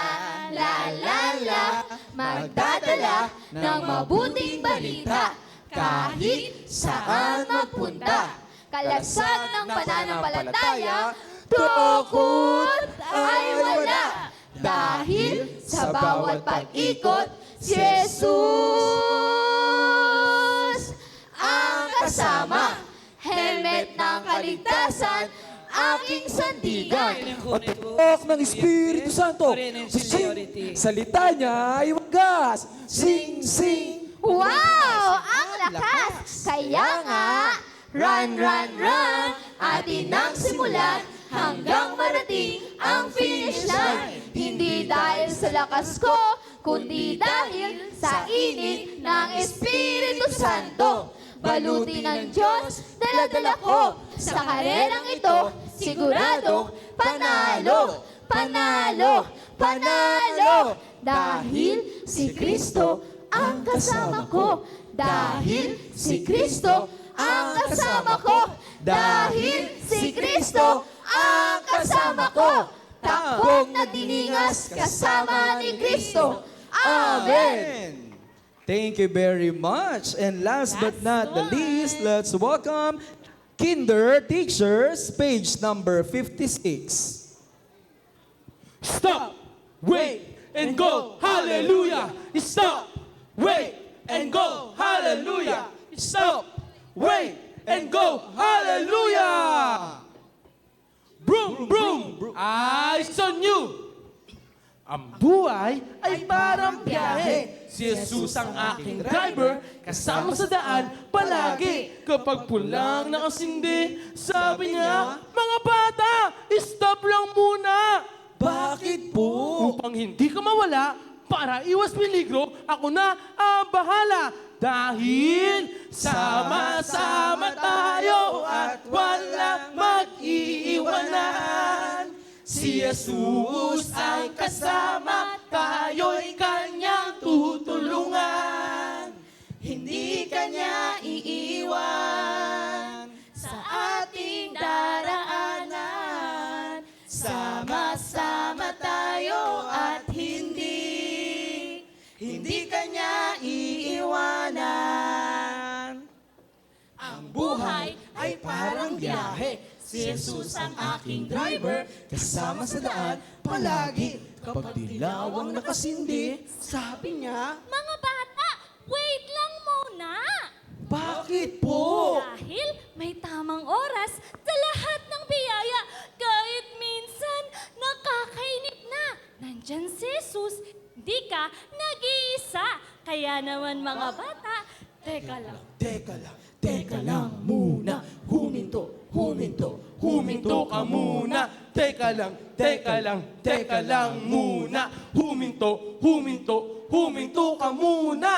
la la la. Magdadala ng mabuting balita kahit saan magpunta. Kalasag ng pananampalataya, takot ay wala. Dahil sa bawat pag-ikot, si Jesus ang kasama. Helmet ng kaligtasan, aking sandigan. Patok ng Espiritu Santo. Sing, salita niya ay wagas. Sing, sing. Wow! Ang lakas! Kaya nga, run, run, run! Atin ang simulan hanggang marating ang finish line. Hindi dahil sa lakas ko, kundi dahil sa init ng Espiritu Santo. Baluti ng Diyos, dala-dala ko. Sa karerang ito, siguradong panalo, panalo, panalo. Dahil si Kristo ang kasama ko. Dahil si Kristo ang kasama ko. Dahil si Kristo ang kasama ko. Takbong nagdiningas kasama ni Kristo. Amen. Thank you very much. And last but not the least, let's welcome Kinder Teachers, page number 56. Stop, wait, and go. Hallelujah. Stop, wait, and go. Hallelujah. Stop, wait, and go. Hallelujah. Broom, broom, eyes on you. Ang buhay ay parang biyahe. Si Jesus ang aking driver, kasama sa daan palagi. Kapag pulang nakasindi, sabi niya, mga bata, stop lang muna. Bakit po? Upang hindi ka mawala, para iwas peligro, ako na ang bahala. Dahil sama-sama tayo at walang mag-iiwanan. Si Jesus ay kasama, tayo'y kanyang tutulungan. Hindi kanya iiwan sa ating daraanan. Sama-sama tayo at hindi kanya iiwanan. Ang buhay Ay parang biyahe, si Jesus ang aking driver, kasama sa daan palagi. Kapag dilawang nakasindi, sabi niya, Mga bata, wait lang muna. bakit po? Dahil may tamang oras sa lahat ng biyaya. Kahit minsan nakakainip na. Nandyan si Jesus, di ka nag-iisa. Kaya naman mga bata, teka lang. Teka lang muna, huminto ka muna. Teka lang muna, huminto ka muna.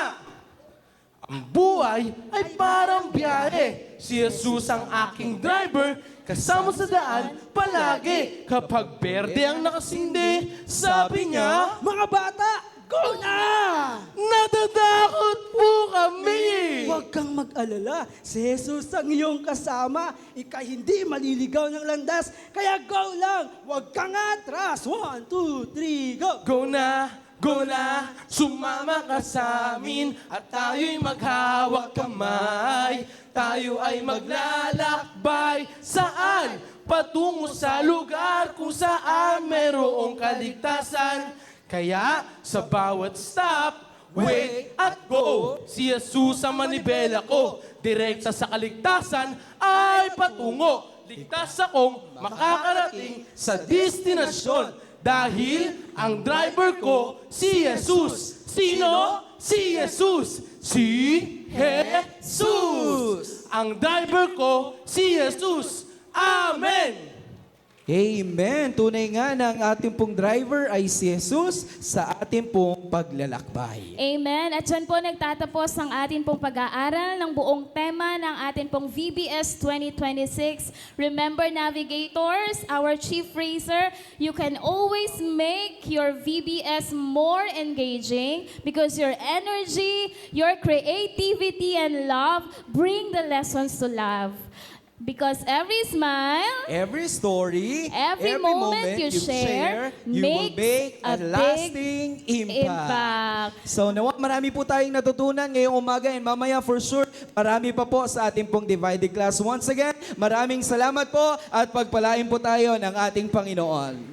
Ang buhay ay parang biyahe. Si Jesus ang aking driver, kasama sa daan palagi. Kapag berde ang nakasindi, sabi niya, Mga bata, go na! natatakot po kami. Huwag kang mag-alala. Si Jesus ang iyong kasama. Ika'y hindi maliligaw ng landas. Kaya go lang. Huwag kang atras. 1, 2, 3, go! Go na, sumama ka sa amin at tayo'y maghawak kamay. Tayo ay maglalakbay. Saan? Patungo sa lugar kung saan mayroong kaligtasan. Kaya sa bawat stop, wait at go. Si Jesus ang manibela ko. Direkta sa kaligtasan ay patungo. Ligtas akong makakarating sa destinasyon. Dahil ang driver ko, si Jesus. Sino? Si Jesus. Si Jesus. Ang driver ko, si Jesus. Amen. Amen. Tunay nga na ang ating pong driver ay si Jesus sa ating pong paglalakbay. Amen. At dyan po nagtatapos ang atin pong pag-aaral ng buong tema ng atin pong VBS 2026. Remember, navigators, our chief raiser, you can always make your VBS more engaging because your energy, your creativity, and love bring the lessons to love. Because every smile, Every story, every moment you share you will makes make a a big lasting impact. impact. So nawa marami po tayong natutunan ngayong umaga and mamaya for sure marami pa po sa ating pong divided class. Once again, maraming salamat po at pagpalain po tayo ng ating Panginoon.